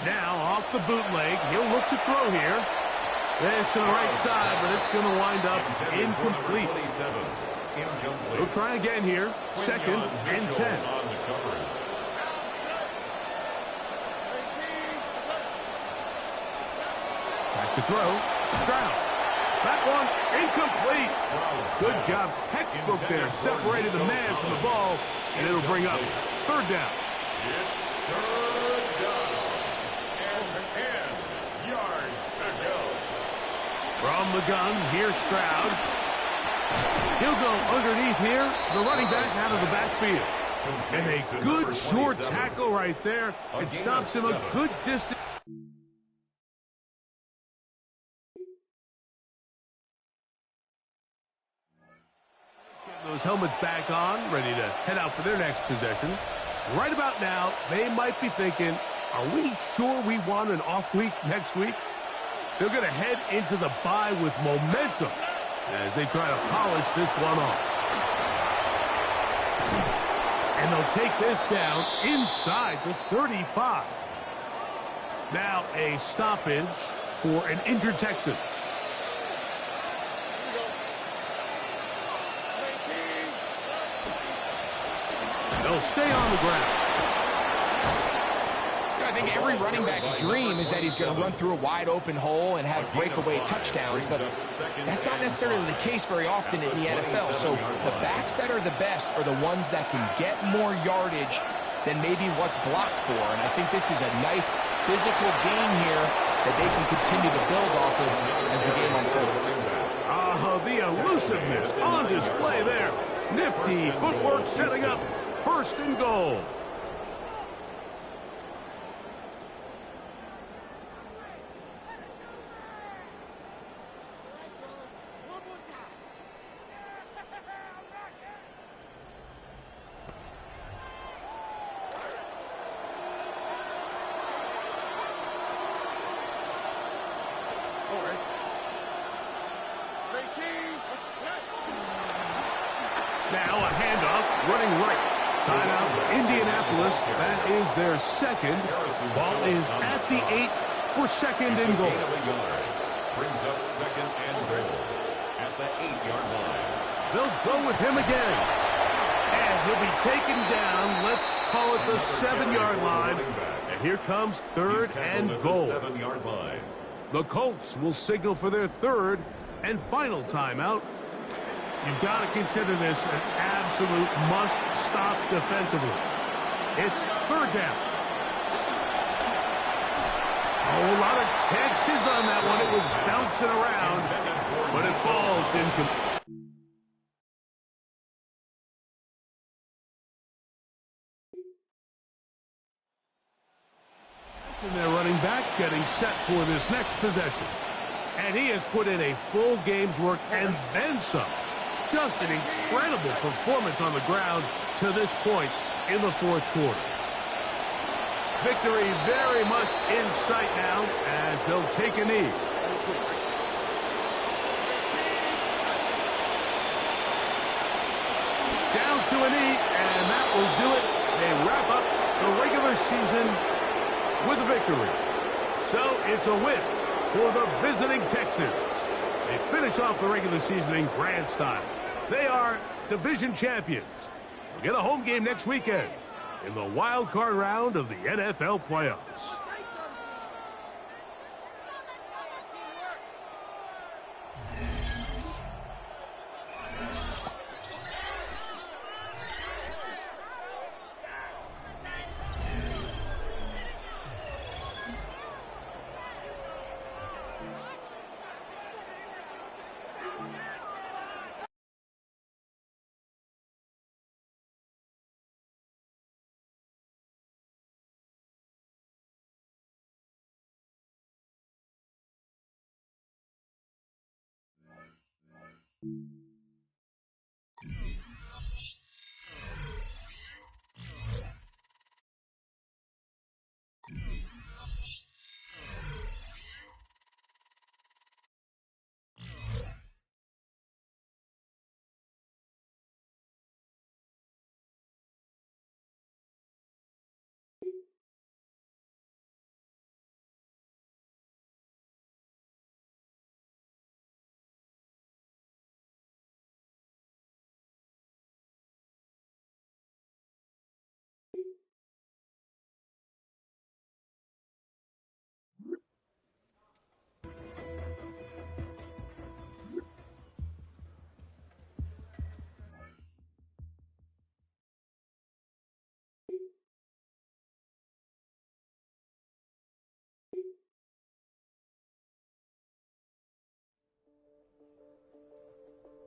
Now off the bootleg, he'll look to throw here. This to the right side, but it's going to wind up incomplete. He'll try again here. 2nd and 10. Back to throw. Stroud. That one incomplete. Good job. Textbook there. Separated the man from the ball, and it'll bring up 3rd down. It's 3rd down. And 10 yards to go. From the gun, here's Stroud. He'll go underneath here. The running back out of the backfield. And a good short tackle right there. It stops him a good distance. Those helmets back on, ready to head out for their next possession. Right about now, they might be thinking, are we sure we want an off week next week? They're going to head into the bye with momentum as they try to polish this one off. And they'll take this down inside the 35. Now a stoppage for an injured Texan. They'll stay on the ground. I think every running back's dream is that he's going to run through a wide open hole and have breakaway touchdowns, but that's not necessarily the case very often in the NFL. So the backs that are the best are the ones that can get more yardage than maybe what's blocked for. And I think this is a nice physical gain here that they can continue to build off of as the game unfolds. The elusiveness on display there. Nifty footwork setting up 1st and goal. Now a handoff, running right. Timeout, Indianapolis. That is their 2nd. Ball is at the 8 for 2nd and goal. Brings up 2nd and goal at the 8-yard line. They'll go with him again. And he'll be taken down. Let's call it the 7-yard line. And here comes 3rd and goal. 7-yard line. The Colts will signal for their 3rd and final timeout. You've got to consider this an absolute must-stop defensively. It's 3rd down. Oh, a lot of chances on that one. It was bouncing around, but it falls incomplete. And their running back getting set for this next possession. And he has put in a full game's work and then some. Just an incredible performance on the ground to this point in the 4th quarter. Victory very much in sight now as they'll take a knee. Down to a knee, and that will do it. They wrap up the regular season with a victory. So it's a win for the visiting Texans. They finish off the regular season in grand style. They are division champions. We'll get a home game next weekend in the wild card round of the NFL playoffs.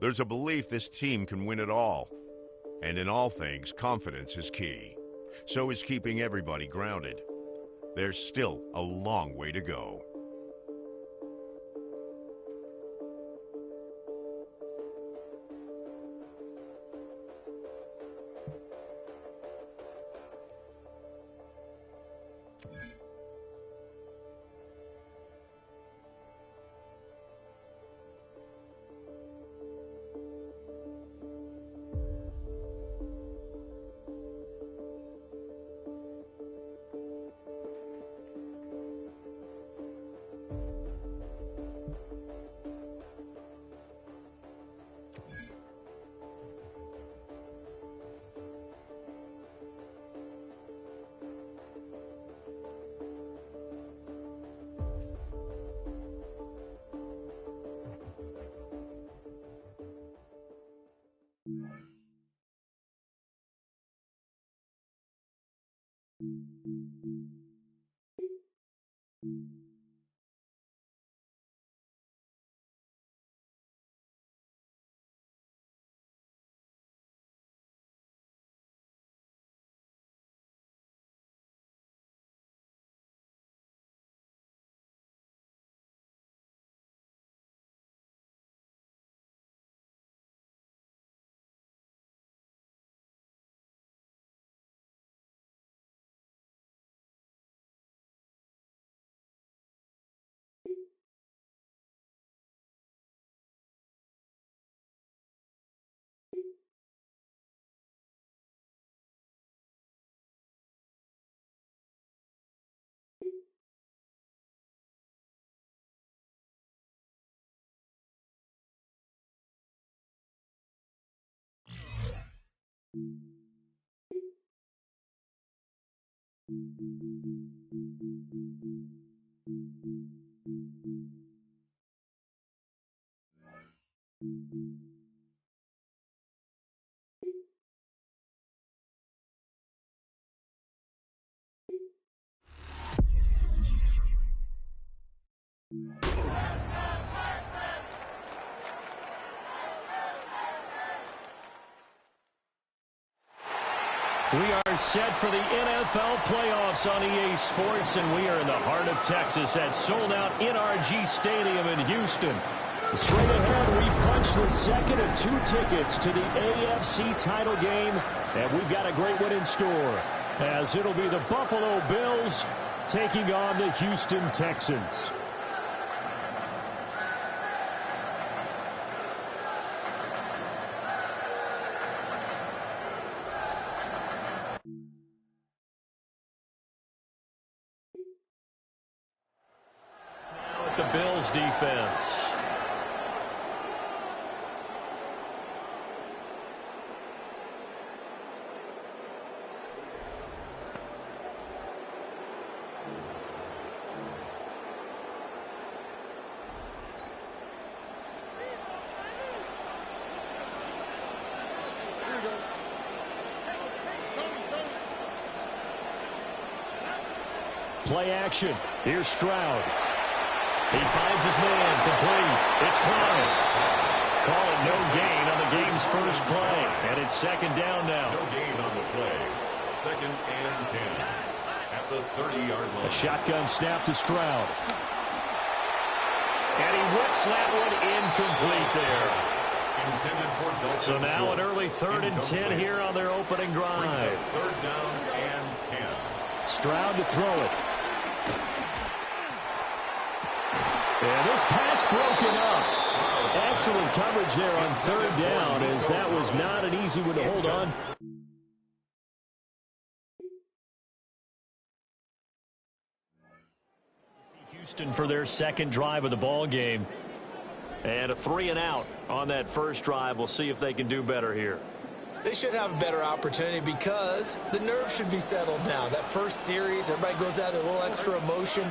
There's a belief this team can win it all. And in all things, confidence is key. So is keeping everybody grounded. There's still a long way to go. We are set for the NFL playoffs on EA Sports, and we are in the heart of Texas at sold-out NRG Stadium in Houston. Straight ahead, we punch the second of two tickets to the AFC title game, and we've got a great one in store, as it'll be the Buffalo Bills taking on the Houston Texans. Bills defense. Play action. Here's Stroud. He finds his man. Complete. It's Clowney. Call it no gain on the game's first play. And it's second down now. No gain on the play. Second and 10 at the 30-yard line. A shotgun snap to Stroud. And he whips that one incomplete there. So now an early 3rd and 10 here on their opening drive. Third down and 10. Stroud to throw it. And this pass broken up. Excellent coverage there on 3rd down, as that was not an easy one to hold on. Houston for their second drive of the ball game. And a 3-and-out on that first drive. We'll see if they can do better here. They should have a better opportunity because the nerves should be settled now. That first series, everybody goes out with a little extra emotion.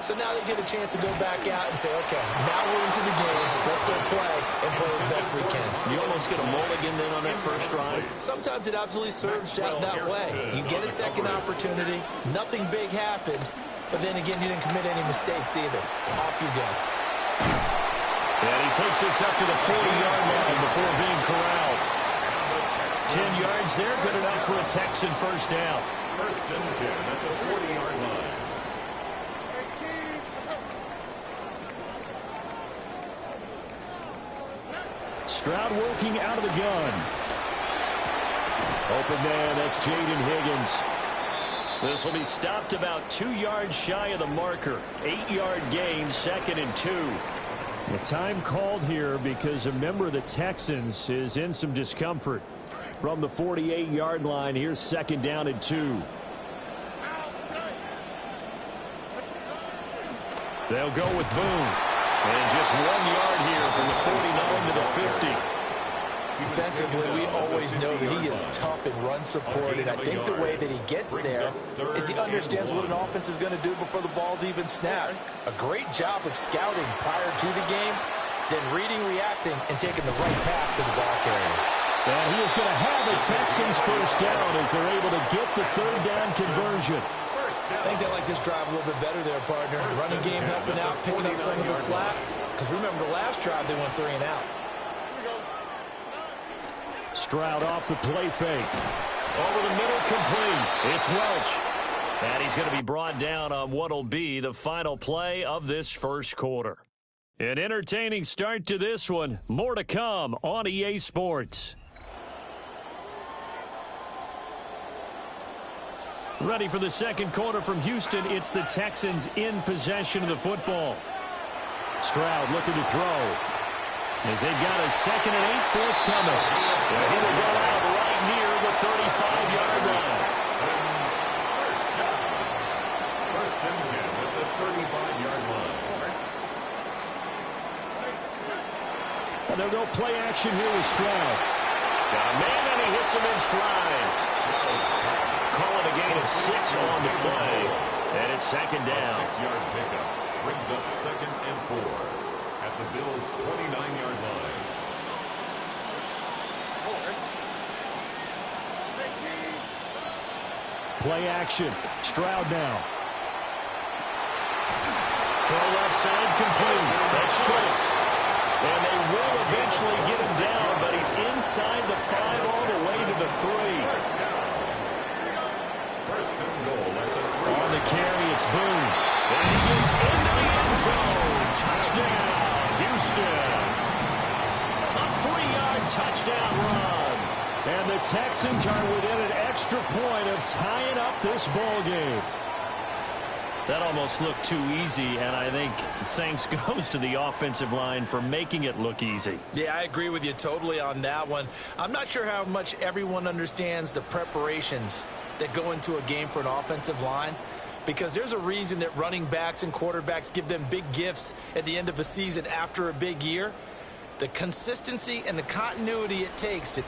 So now they get a chance to go back out and say, okay, now we're into the game. Let's go play and play as best we can. You almost get a mulligan then on that first drive. Sometimes it absolutely serves out that way. You get a second opportunity. Nothing big happened. But then again, you didn't commit any mistakes either. Off you go. And he takes this up to the 40-yard line before being corralled. 10 yards there, good enough for a Texan first down. First and 10 at the 40-yard line. Stroud working out of the gun. Open man, that's Jaden Higgins. This will be stopped about 2 yards shy of the marker. 8-yard gain, 2nd and 2. The time called here because a member of the Texans is in some discomfort. From the 48-yard line, here's 2nd down and 2. They'll go with Boone. And just 1 yard here from the 49 to the 50. Defensively, we always know that he is tough in run support, and I think the way that he gets there is he understands what an offense is going to do before the ball's even snapped. A great job of scouting prior to the game, then reading, reacting, and taking the right path to the ball carrier. And he is going to have a Texans first down as they're able to get the 3rd down conversion. I think they like this drive a little bit better there, partner. Running game helping out, picking up some of the slack. Because remember, the last drive they went 3-and-out. Stroud off the play fake. Over the middle, complete. It's Welch. And he's going to be brought down on what will be the final play of this first quarter. An entertaining start to this one. More to come on EA Sports. Ready for the second quarter from Houston. It's the Texans in possession of the football. Stroud looking to throw. As they've got a 2nd and 8 forthcoming. And he will go out right near the 35-yard line. First and 10 at the 35-yard line. And they'll go play action here with Stroud. Got a man, and he hits him in stride. Calling a gain of 6 on the play. And it's 2nd down. A 6-yard pickup brings up 2nd and 4 at the Bills' 29-yard line. Play action. Stroud now. Throw left side complete. That's Schultz. And they will eventually get him down, but he's inside the 5 all the way to the 3. First and goal at the 3. On the carry, it's Boone. And he gets into the end zone. Touchdown, Houston. A 3-yard touchdown run. And the Texans are within an extra point of tying up this ball game. That almost looked too easy, and I think thanks goes to the offensive line for making it look easy. Yeah, I agree with you totally on that one. I'm not sure how much everyone understands the preparations that go into a game for an offensive line. because there's a reason that running backs and quarterbacks give them big gifts at the end of a season after a big year. The consistency and the continuity it takes to...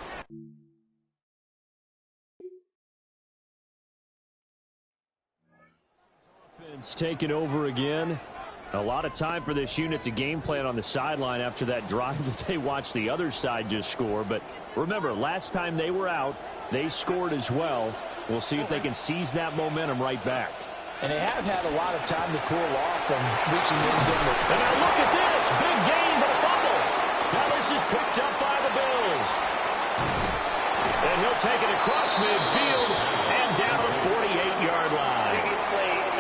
Offense taking over again. A lot of time for this unit to game plan on the sideline after that drive that they watched the other side just score. But remember, last time they were out, they scored as well. We'll see if they can seize that momentum right back. And they have had a lot of time to cool off from reaching the end zone. And now look at this. Big gain, but a fumble. Now this is picked up by the Bills. And he'll take it across midfield and down the 48-yard line.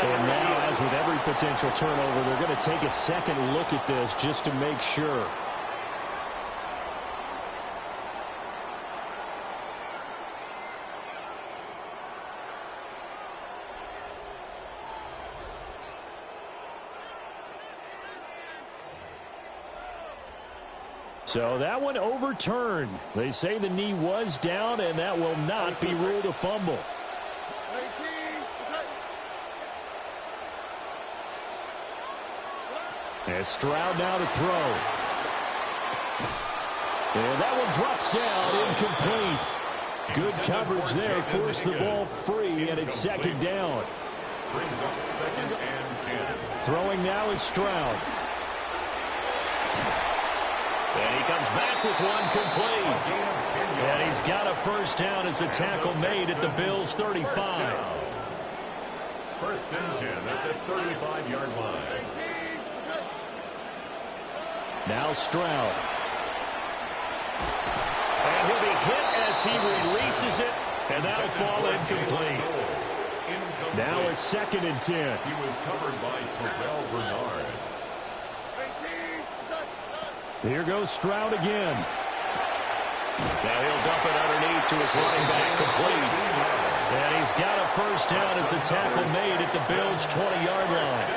And now, as with every potential turnover, they're going to take a second look at this just to make sure. So that one overturned. They say the knee was down, and that will not be ruled a fumble. And Stroud now to throw. And that one drops down, incomplete. Good coverage there, forced the ball free, and it's second down. Brings up 2nd and 10. Throwing now is Stroud. And he comes back with one complete. And he's got a first down as the tackle made at the Bills' 35. 1st and 10 at the 35-yard line. Now Stroud. And he'll be hit as he releases it, and that'll fall incomplete. Now a 2nd and 10. He was covered by Terrell Bernard. Here goes Stroud again. Now he'll dump it underneath to his running back, complete. And he's got a first down as the tackle made at the Bills' 20-yard line.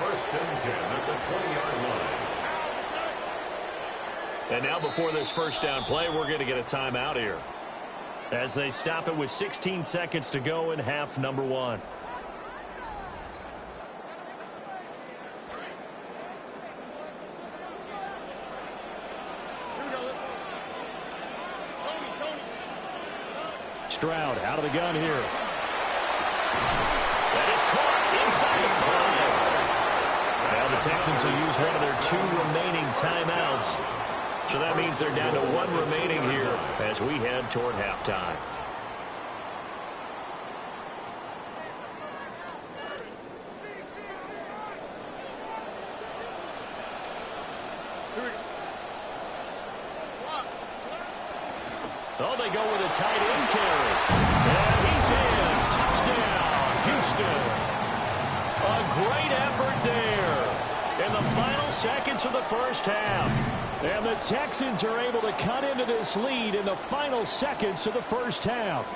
1st and 10 at the 20-yard line. And now before this first down play, we're going to get a timeout here, as they stop it with 16 seconds to go in half number 1. Stroud out of the gun here. That is caught inside the 5. Now the Texans will use one of their 2 remaining timeouts. So that means they're down to 1 remaining here as we head toward halftime. Oh, they go with a tight end carry. And he's in. Touchdown, Houston. A great effort there in the final seconds of the first half. And the Texans are able to cut into this lead in the final seconds of the first half.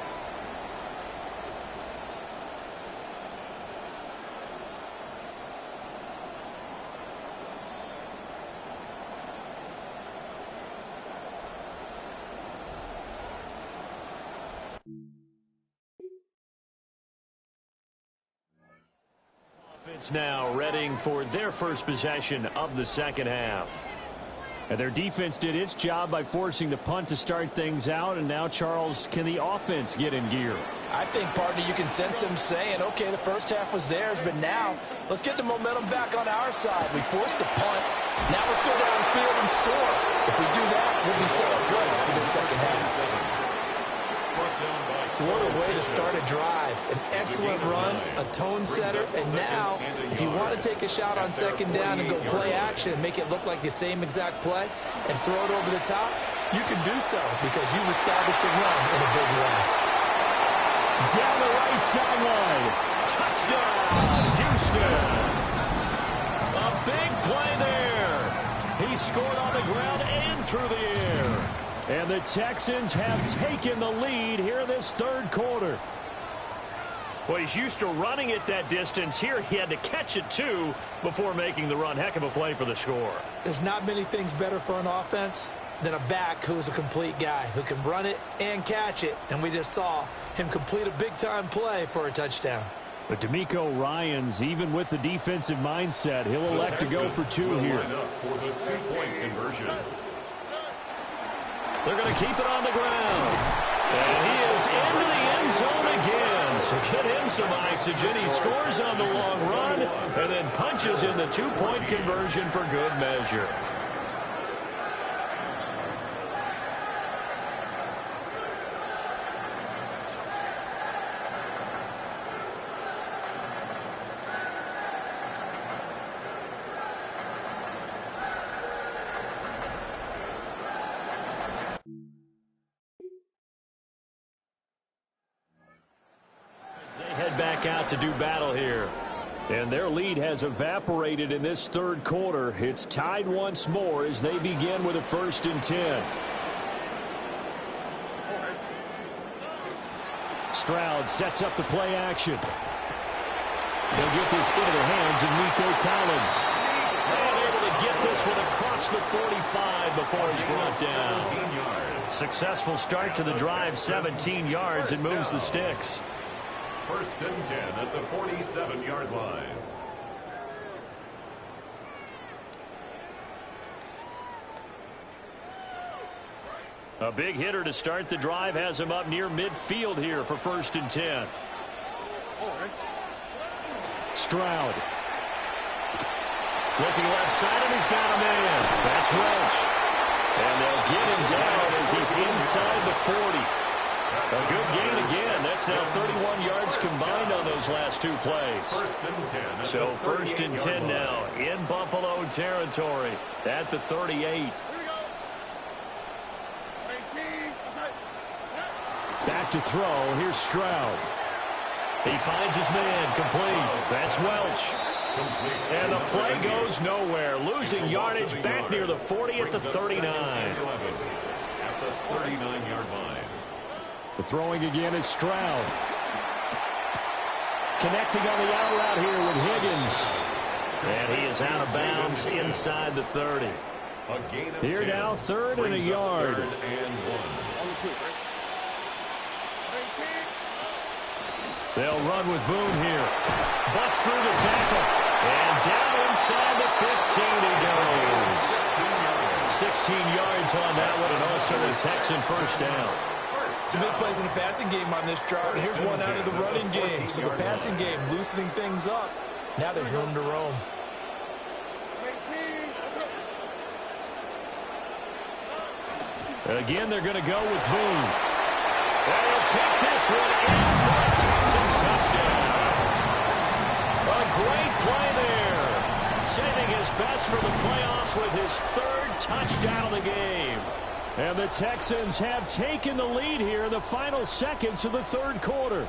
Offense now readying for their first possession of the second half. And their defense did its job by forcing the punt to start things out. And now, Charles, can the offense get in gear? I think, partner, you can sense them saying, okay, the first half was theirs, but now let's get the momentum back on our side. We forced a punt. Now let's go downfield and score. If we do that, we'll be set up good for the second half. What a way to start a drive. An excellent run, a tone setter, and now, if you want to take a shot on second down and go play action and make it look like the same exact play and throw it over the top, you can do so because you've established the run in a big way. Down the right sideline. Touchdown, Houston. A big play there. He scored on the ground and through the air. And the Texans have taken the lead here this third quarter. Well, he's used to running it that distance. Here he had to catch it, too, before making the run. Heck of a play for the score. There's not many things better for an offense than a back who's a complete guy who can run it and catch it. And we just saw him complete a big-time play for a touchdown. But D'Amico Ryans, even with the defensive mindset, he'll elect to go for two here. For the two-point conversion. They're going to keep it on the ground. And he is into the end zone again. So get him some oxygen. He scores on the long run and then punches in the two-point conversion for good measure. They head back out to do battle here. And their lead has evaporated in this third quarter. It's tied once more as they begin with a 1st and 10. Stroud sets up the play action. They'll get this into the hands of Nico Collins. And able to get this one across the 45 before he's brought down. Successful start to the drive, 17 yards, and moves the sticks. 1st and 10 at the 47-yard line. A big hitter to start the drive has him up near midfield here for 1st and 10. Stroud. Looking left side, and he's got a man. That's Welch. And they'll get him down as he's inside the 40. A good gain again. That's now 31 yards combined on those last two plays. 1st and 10. So 1st and 10 now in Buffalo territory at the 38. Back to throw. Here's Stroud. He finds his man. Complete. That's Welch. And the play goes nowhere. Losing yardage back near the 40 at the 39. At the 39-yard line. The throwing again is Stroud. Connecting on the out route here with Higgins. And he is out of bounds inside the 30. Here now, 3rd and a yard. 3rd and 1. They'll run with Boone here. Bust through the tackle. And down inside the 15 he goes. 16 yards on that one, and also a Texan 1st down. Some big plays in the passing game on this drive. Here's one out of the running game. So the passing game loosening things up. Now there's room to roam. Again, they're going to go with Boone. And he'll take this one in for a Texans touchdown. A great play there. Saving his best for the playoffs with his 3rd touchdown of the game. And the Texans have taken the lead here in the final seconds of the 3rd quarter.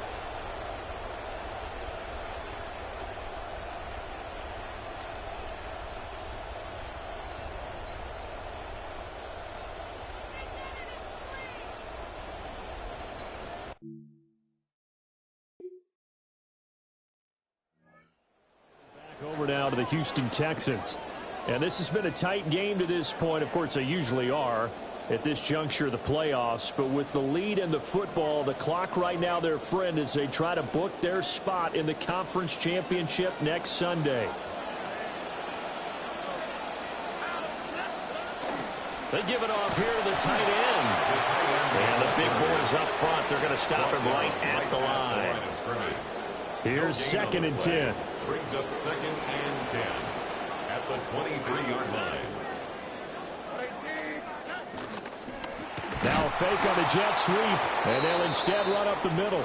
Back over now to the Houston Texans. And this has been a tight game to this point. Of course, they usually are at this juncture of the playoffs. But with the lead in the football, the clock right now their friend as they try to book their spot in the conference championship next Sunday. They give it off here to the tight end. And the big boys up front, they're going to stop him right at the line. Here's 2nd and 10. Brings up 2nd and 10 at the 23-yard line. Now a fake on the jet sweep, and they'll instead run up the middle.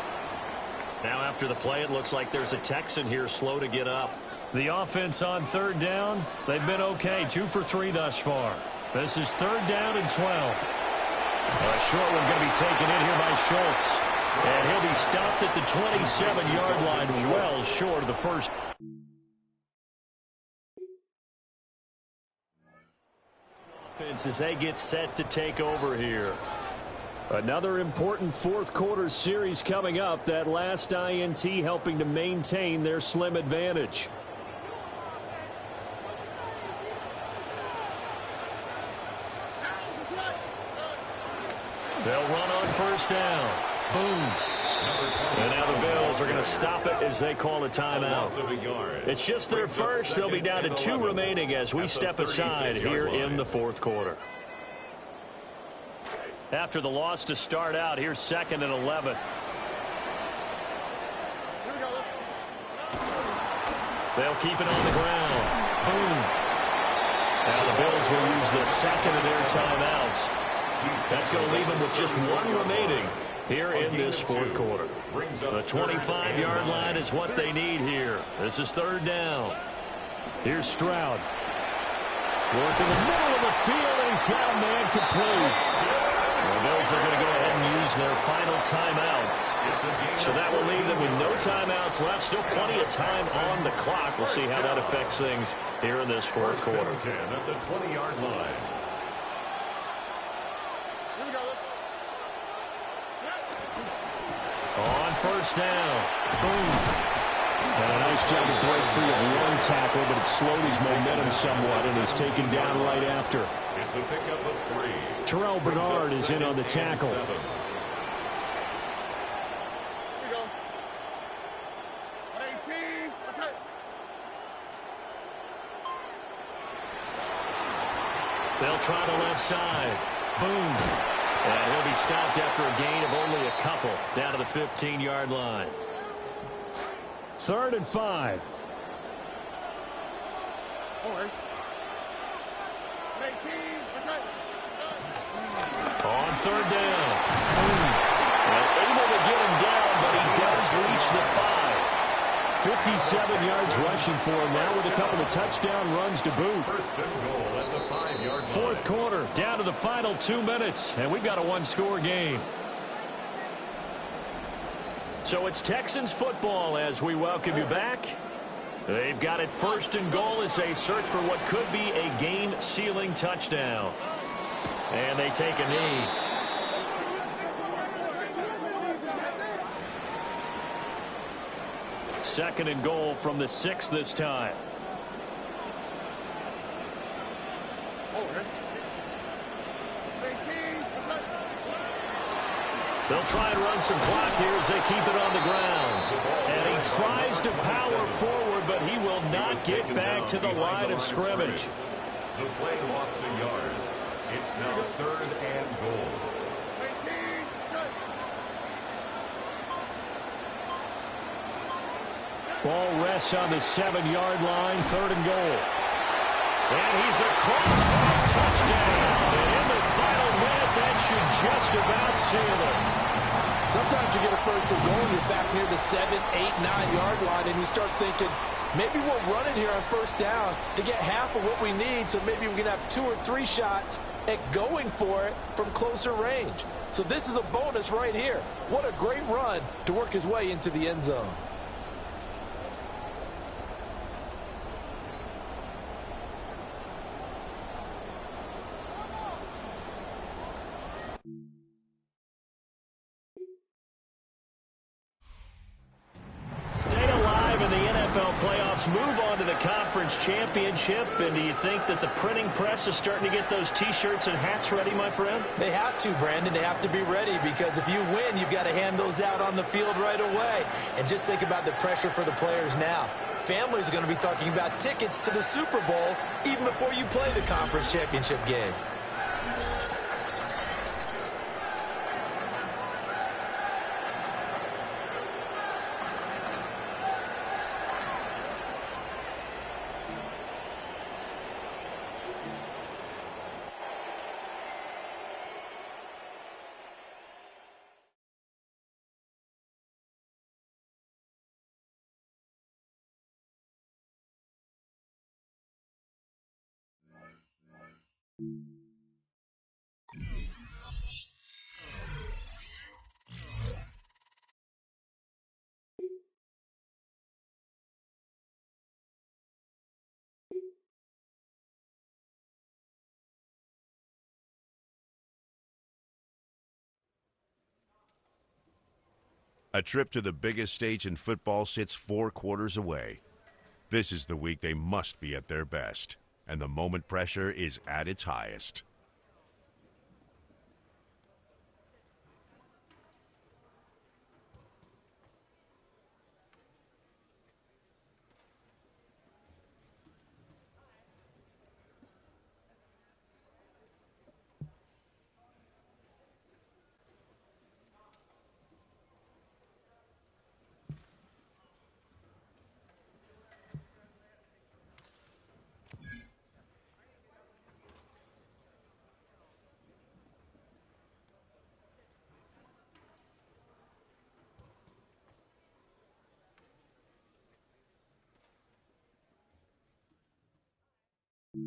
Now after the play, it looks like there's a Texan here slow to get up. The offense on 3rd down, they've been okay, 2 for 3 thus far. This is 3rd down and 12. A short one going to be taken in here by Schultz. And he'll be stopped at the 27-yard line, well short of the 1st. Offense as they get set to take over here. Another important 4th quarter series coming up. That last INT helping to maintain their slim advantage. They'll run on 1st down. Boom. And now the Bills are going to stop it as they call a timeout. It's just their first. They'll be down to 2 remaining as we step aside here in the fourth quarter. After the loss to start out, here's 2nd and 11. They'll keep it on the ground. Boom. Now the Bills will use the 2nd of their timeouts. That's going to leave them with just 1 remaining here in this fourth quarter. The 25-yard line is what they need here. This is 3rd down. Here's Stroud. Working the middle of the field, and he's got a man complete. The Bills are going to go ahead and use their final timeout. So that will leave them with no timeouts left. Still plenty of time on the clock. We'll see how that affects things here in this fourth quarter. At the 20-yard line. On 1st down. Boom. And a nice job to break free of 1 tackle, but it slowed his momentum somewhat, and he's taken down right after. It's a pickup of 3. Terrell Bernard is in on the tackle. They'll try the left side. Boom. And he'll be stopped after a gain of only a couple down to the 15-yard line. 3rd and 5. On 3rd down. And able to get him down, but he does reach the 5. 57 yards rushing for him now with a couple of touchdown runs to boot. 1st and goal at the 5-yard line. Fourth quarter, down to the final 2 minutes, and we've got a 1-score game. So it's Texans football as we welcome you back. They've got it 1st and goal as they search for what could be a game-sealing touchdown. And they take a knee. Second and goal from the 6 this time. They'll try and run some clock here as they keep it on the ground. And he tries to power forward, but he will not get back to the line of scrimmage. The play lost a yard. It's now 3rd and goal. Ball rests on the 7-yard line, 3rd and goal. And he's across for a touchdown. And in the final minute, that should just about seal it. Sometimes you get a 1st and goal, and you're back near the 7, 8, 9-yard line, and you start thinking, maybe we're running here on 1st down to get half of what we need, so maybe we can have 2 or 3 shots at going for it from closer range. So this is a bonus right here. What a great run to work his way into the end zone. Stay alive in the NFL playoffs. Move on to the conference championship. And do you think that the printing press is starting to get those T-shirts and hats ready, my friend? They have to, Brandon. They have to be ready because if you win, you've got to hand those out on the field right away. And just think about the pressure for the players now. Families are going to be talking about tickets to the Super Bowl even before you play the conference championship game. A trip to the biggest stage in football sits 4 quarters away. This is the week they must be at their best, and the moment pressure is at its highest. We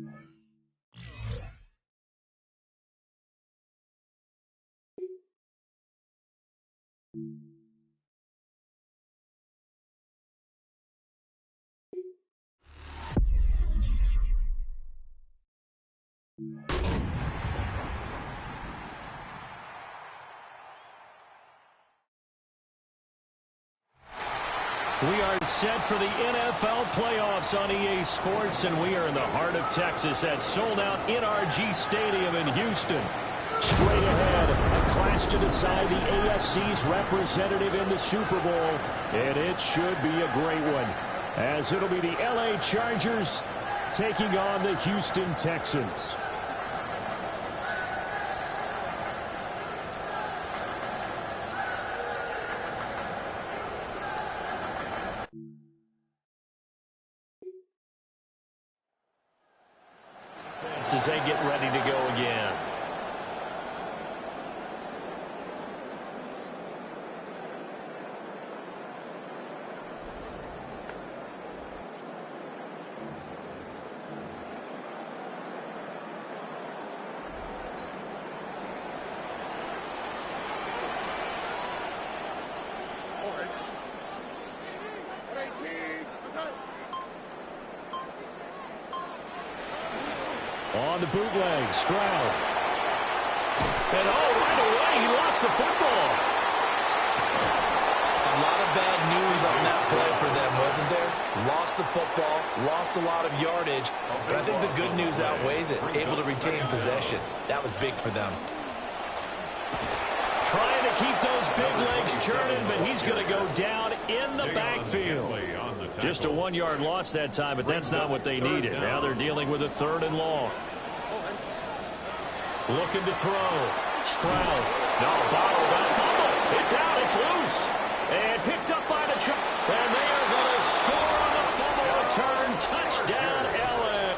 are set for the NFL playoffs on EA Sports, and we are in the heart of Texas at sold-out NRG Stadium in Houston. Straight ahead, a clash to decide the AFC's representative in the Super Bowl, and it should be a great one, as it'll be the LA Chargers taking on the Houston Texans. As they get ready to go again. On the bootleg, Stroud. And right away, he lost the football. A lot of bad news on that play for them, wasn't there? Lost the football, lost a lot of yardage, but I think the good news outweighs it. Able to retain possession. That was big for them. Trying to keep those big legs churning, but he's going to go down in the backfield. Just a 1-yard loss that time, but that's not what they needed. Now they're dealing with a 3rd and long. Looking to throw. Stroud. No, bottled that fumble. It's out. It's loose. And picked up by the Chargers. And they are going to score on the fumble return. Touchdown, LA.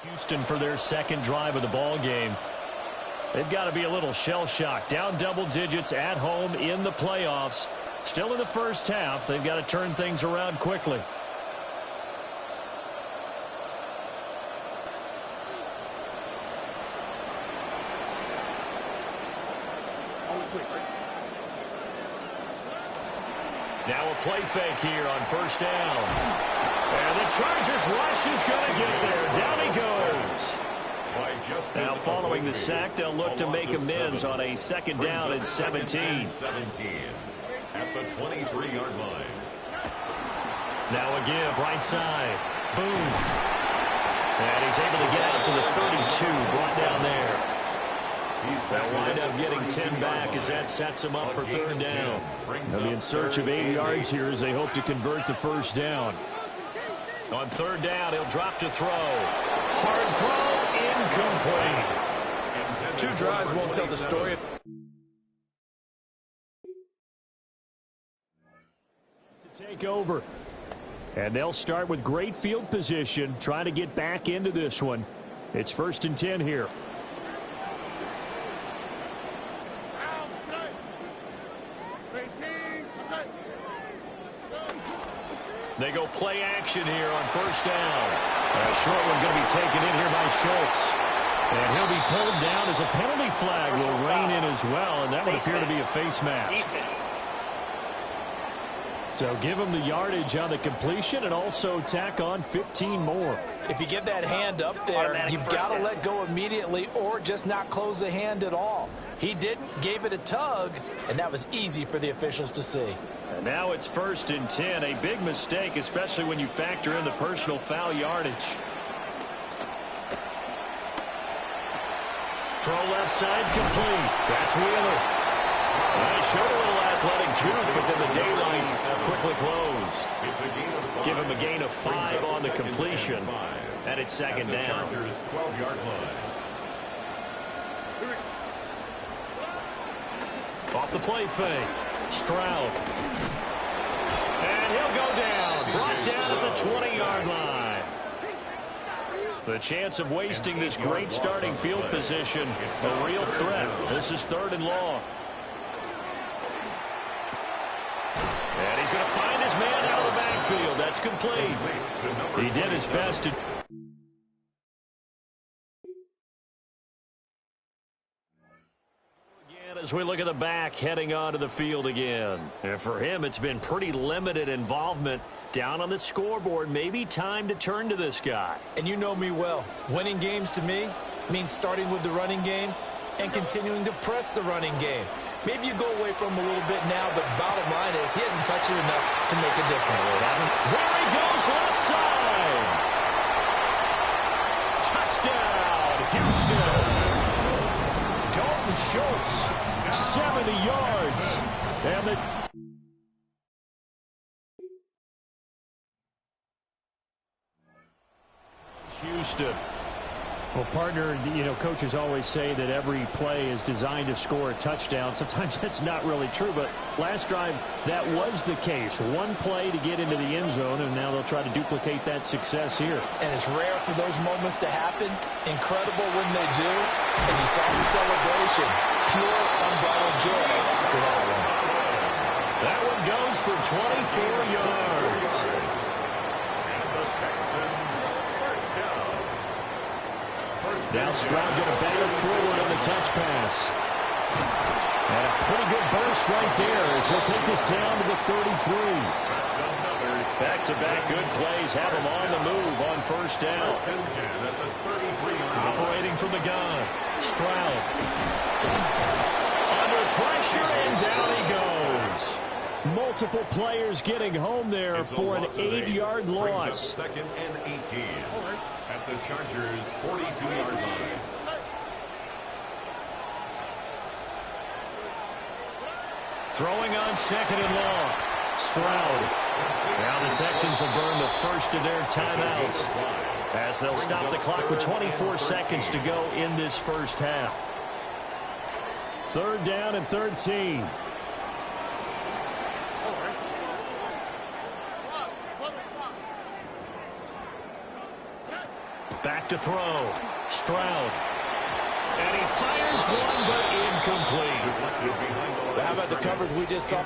Houston for their second drive of the ball game. They've got to be a little shell-shocked. Down double digits at home in the playoffs. Still in the first half. They've got to turn things around quickly. Now a play fake here on first down. And the Chargers rush is going to get there. Down he goes. Now following the sack, they'll look to make amends on a 2nd down and 17. At the 23-yard line. Now a give, right side. Boom. And he's able to get out to the 32, brought down there. They'll wind up getting 10 back as that sets him up for 3rd down. They'll be in search of 8 yards here as they hope to convert the first down. On 3rd down, he'll drop to throw. Hard throw, incomplete. 2 drives won't tell the story. To take over. And they'll start with great field position, trying to get back into this one. It's 1st and 10 here. They go play action here on 1st down. A short one going to be taken in here by Schultz. And he'll be pulled down as a penalty flag will rein in as well, and that would appear to be a face mask. So give him the yardage on the completion and also tack on 15 more. If you give that hand up there, you've got to let go immediately or just not close the hand at all. He didn't, gave it a tug, and that was easy for the officials to see. And now it's 1st and 10, a big mistake, especially when you factor in the personal foul yardage. Throw left side complete. That's Wheeler. He showed a little athletic juke, but then the daylight quickly closed. Give him a gain of 5 on the completion, and it's 2nd down. Chargers 12-yard line. Off the play fake. Stroud. And he'll go down. Brought down at the 20-yard line. The chance of wasting this great starting field position, a real threat. This is 3rd and long. And he's going to find his man out of the backfield. That's complete. He did his best to... As we look at the back, heading onto the field again. And for him, it's been pretty limited involvement down on the scoreboard. Maybe time to turn to this guy. And you know me well. Winning games to me means starting with the running game and continuing to press the running game. Maybe you go away from him a little bit now, but bottom line is he hasn't touched it enough to make a difference. There he goes, left side. Touchdown, Houston. Dalton Schultz, 70 yards. And the Houston. Well, partner, you know, coaches always say that every play is designed to score a touchdown. Sometimes that's not really true, but last drive, that was the case. One play to get into the end zone, and now they'll try to duplicate that success here. And it's rare for those moments to happen. Incredible when they do. And you saw the celebration. Pure, unbridled joy after that one. That one goes for 24 yards. And the Texans first down. Now Stroud going to bat it forward on the touch pass. And a pretty good burst right there as he'll take this down to the 33. Back-to-back good plays have him on the move on first down. Operating from the gun. Stroud. Under pressure, and down he goes. Multiple players getting home there for an 8-yard loss. Second and 18 at the Chargers' 42-yard line. Throwing on second and long. Stroud. Now the Texans will burn the first of their timeouts as they'll stop the clock with 24 seconds to go in this first half. 3rd down and 13. Back to throw. Stroud. And he fires one, but incomplete. How about the coverage we just saw?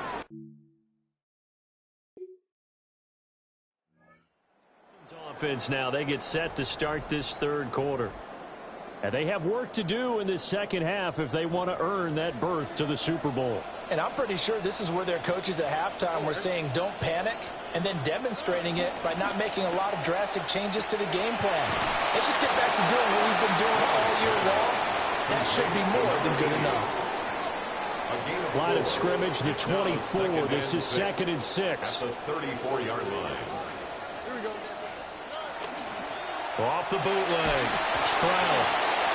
Offense now. They get set to start this third quarter. And they have work to do in this second half if they want to earn that berth to the Super Bowl. And I'm pretty sure this is where their coaches at halftime were saying don't panic, and then demonstrating it by not making a lot of drastic changes to the game plan. Let's just get back to doing what we've been doing all year long. That should be more than good enough. Line of scrimmage, the 24. This is 2nd and 6. At the 34-yard line. Off the bootleg. Stroud.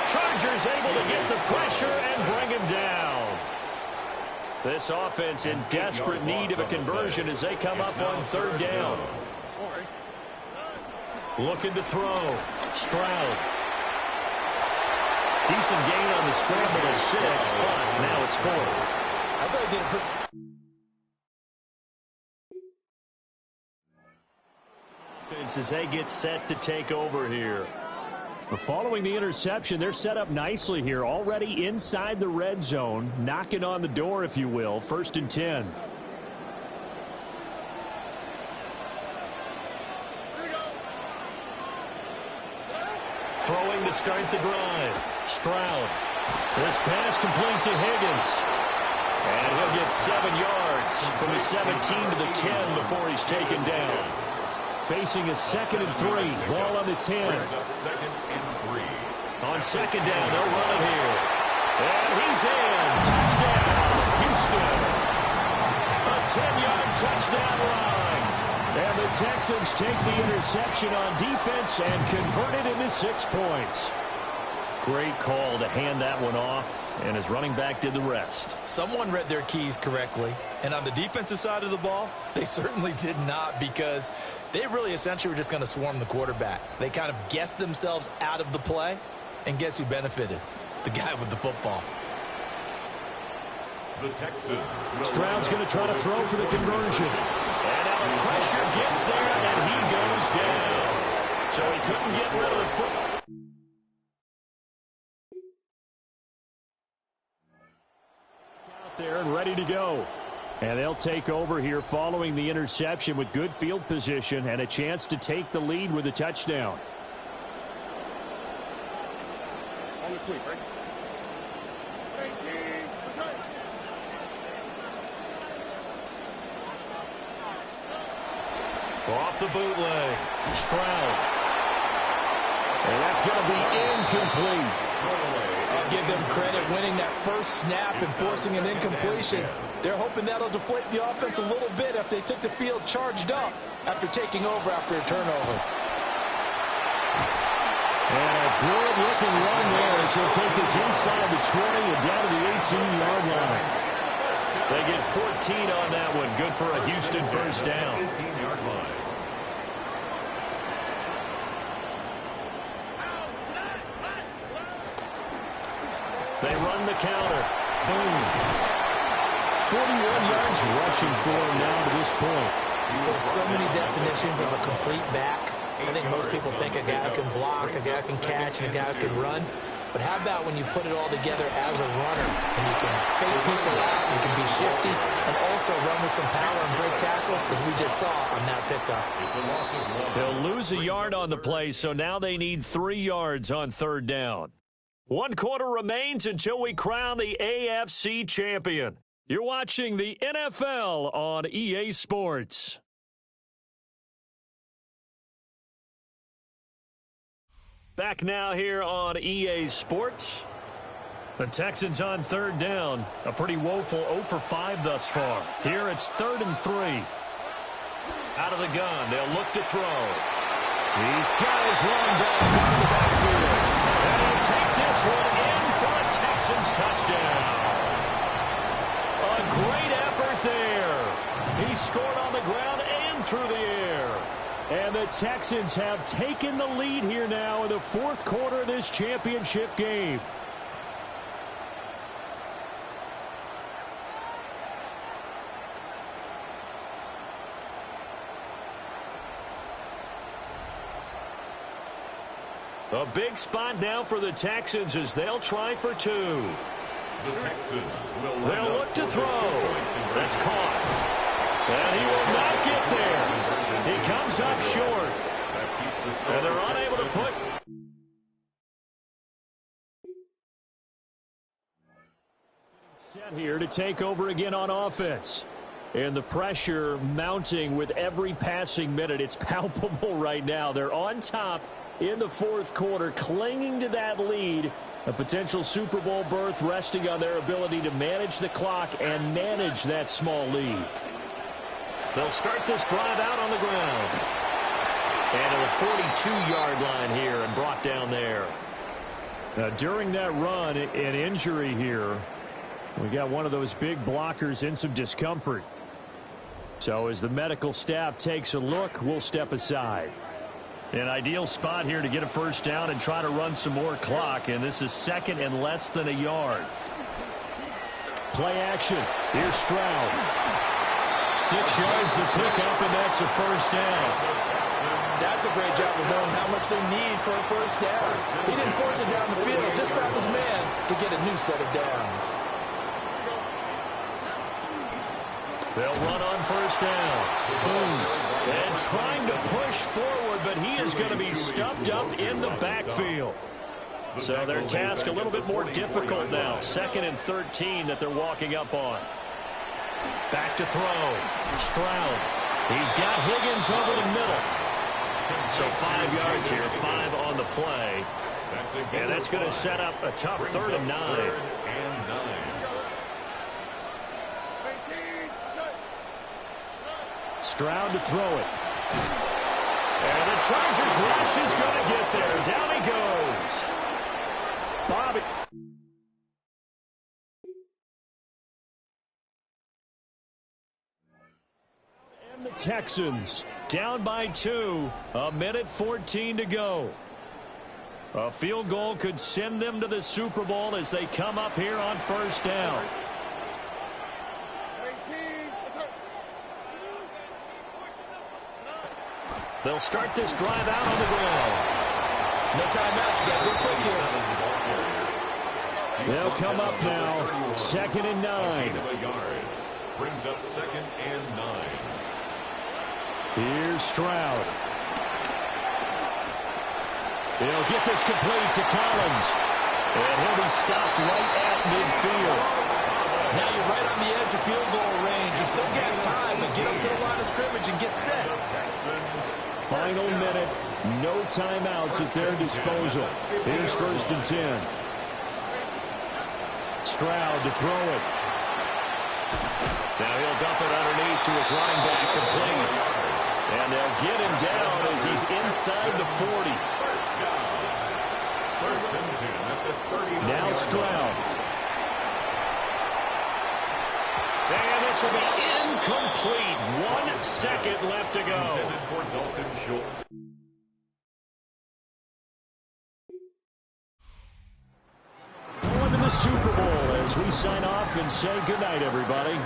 Chargers able to get the pressure and bring him down. This offense in desperate need of a conversion as they come up on 3rd down. Looking to throw. Stroud. Decent gain on the scramble of 6, but now it's 4th. I thought he did a pretty... As they get set to take over here. Following the interception, they're set up nicely here, already inside the red zone, knocking on the door, if you will. 1st and 10. Throwing to start the drive. Stroud. This pass complete to Higgins. And he'll get 7 yards from the 17 to the 10 before he's taken down. Facing a 2nd and 3. Ball on the 10. Second and 3. On 2nd down, they'll run it here. And he's in. Touchdown, Houston. A 10-yard touchdown run. And the Texans take the interception on defense and convert it into 6 points. Great call to hand that one off, and his running back did the rest. Someone read their keys correctly, and on the defensive side of the ball, they certainly did not, because they really essentially were just going to swarm the quarterback. They kind of guessed themselves out of the play, and guess who benefited? The guy with the football. The Texans. Stroud's going to try to throw for the conversion. And now the pressure gets there, and he goes down. So he couldn't get rid of the football. There and ready to go. And they'll take over here following the interception with good field position and a chance to take the lead with a touchdown. Off the bootleg, Stroud. And that's going to be incomplete. I'll give them credit winning that first snap and forcing an incompletion. They're hoping that'll deflate the offense a little bit if they took the field charged up after taking over after a turnover. And a good-looking run there as he'll take this inside the 20 and down to the 18-yard line. They get 14 on that one. Good for a Houston first down. 15-yard line. They run the counter. Boom. 41 yards rushing for him now to this point. There's so many definitions of a complete back. I think most people think a guy who can block, a guy who can catch, and a guy who can run. But how about when you put it all together as a runner, and you can fake people out, you can be shifty, and also run with some power and break tackles, as we just saw on that pickup. They'll lose a yard on the play, so now they need 3 yards on third down. 1 quarter remains until we crown the AFC champion. You're watching the NFL on EA Sports. Back now here on EA Sports. The Texans on third down. A pretty woeful 0 for 5 thus far. Here it's 3rd and 3. Out of the gun, they'll look to throw. These guys running back out of the backfield. And he'll take this one in for a Texans touchdown. A great effort there. He scored on the ground and through the air. And the Texans have taken the lead here now in the 4th quarter of this championship game. A big spot now for the Texans as they'll try for 2. The Texans will They'll look to throw. That's caught. And he will not get there. He comes up short. And they're unable to put. Set here to take over again on offense. And the pressure mounting with every passing minute. It's palpable right now. They're on top in the 4th quarter, clinging to that lead. A potential Super Bowl berth resting on their ability to manage the clock and manage that small lead. They'll start this drive out on the ground. And to the 42-yard line here and brought down there. Now, during that run, an injury here. We got one of those big blockers in some discomfort. So as the medical staff takes a look, we'll step aside. An ideal spot here to get a first down and try to run some more clock. And this is 2nd and less than a yard. Play action. Here's Stroud. 6 yards to pick up, and that's a first down. That's a great job of knowing how much they need for a first down. He didn't force it down the field, just found his man to get a new set of downs. They'll run on first down. Boom. And trying to push forward, but he is going to be stuffed up in the backfield. So their task a little bit more difficult now. 2nd and 13 that they're walking up on. Back to throw. Stroud. He's got Higgins over the middle. So 5 yards here, 5 on the play. And that's going to set up a tough 3rd and 9. Stroud to throw it. And the Chargers rush is going to get there. Down he goes. Bobby. And the Texans Down by 2. 1:14 to go. A field goal could send them to the Super Bowl as they come up here on first down. They'll start this drive out on the ground. No timeouts. You got to go quick here. They'll come up now. 2nd and 9. Brings up 2nd and 9. Here's Stroud. He'll get this complete to Collins. And he'll be stopped right at midfield. Now you're right on the edge of field goal range. You still got time, but get up to the line of scrimmage and get set. Final minute. No timeouts at their disposal. Here's 1st and 10. Stroud to throw it. Now he'll dump it underneath to his running back, complete. And they'll get him down as he's inside the 40. First and 10 at the 30. Now Stroud. And this will be incomplete. 1 second left to go. Intended for Dalton Schultz. Going to the Super Bowl as we sign off and say goodnight, everybody.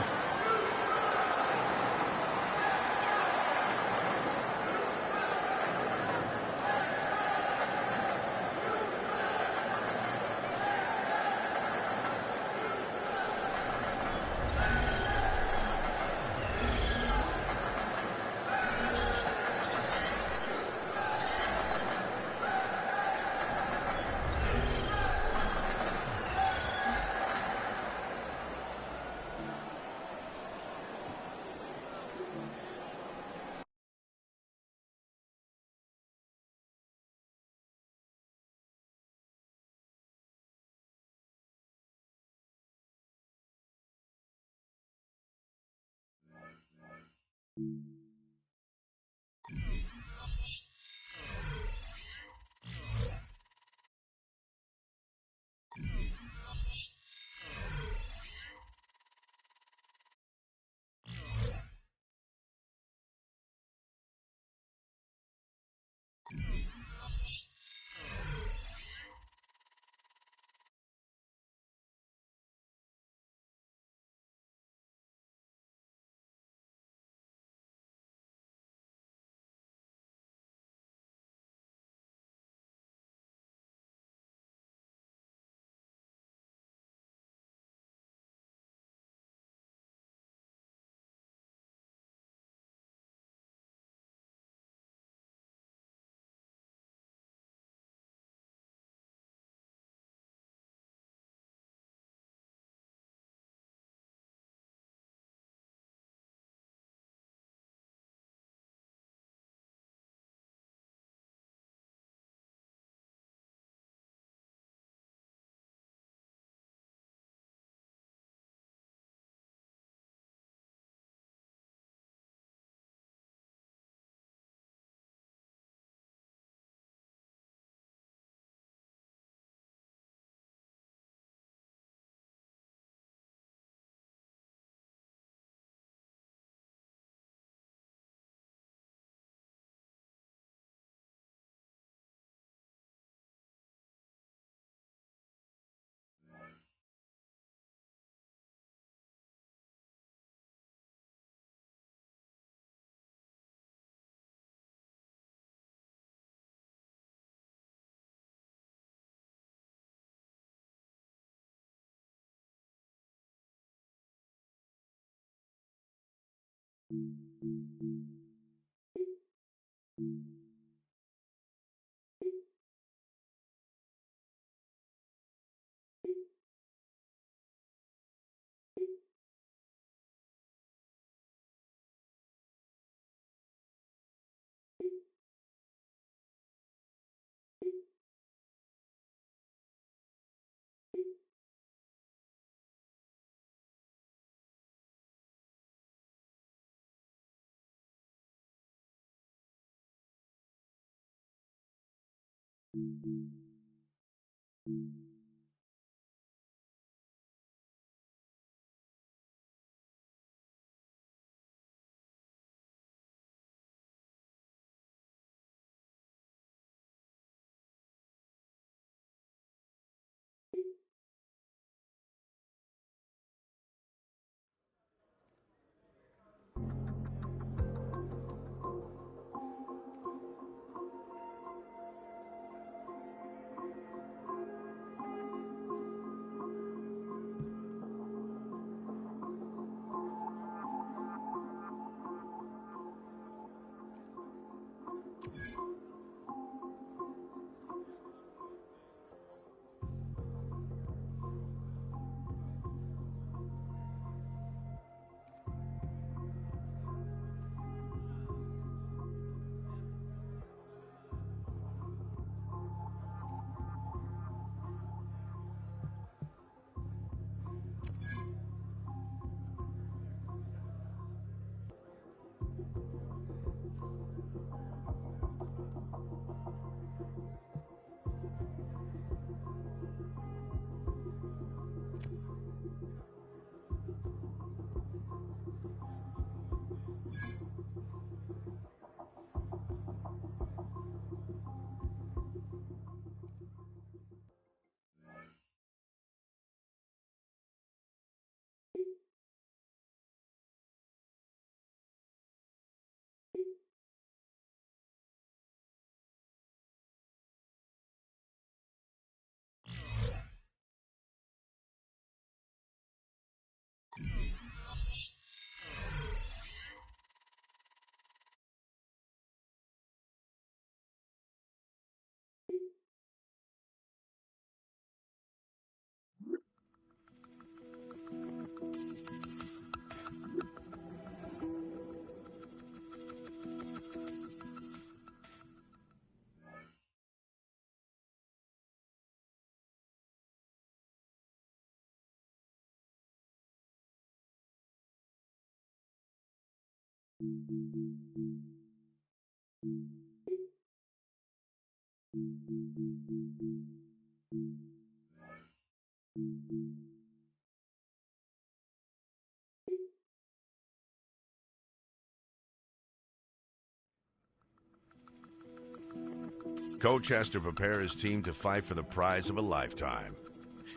Coach has to prepare his team to fight for the prize of a lifetime.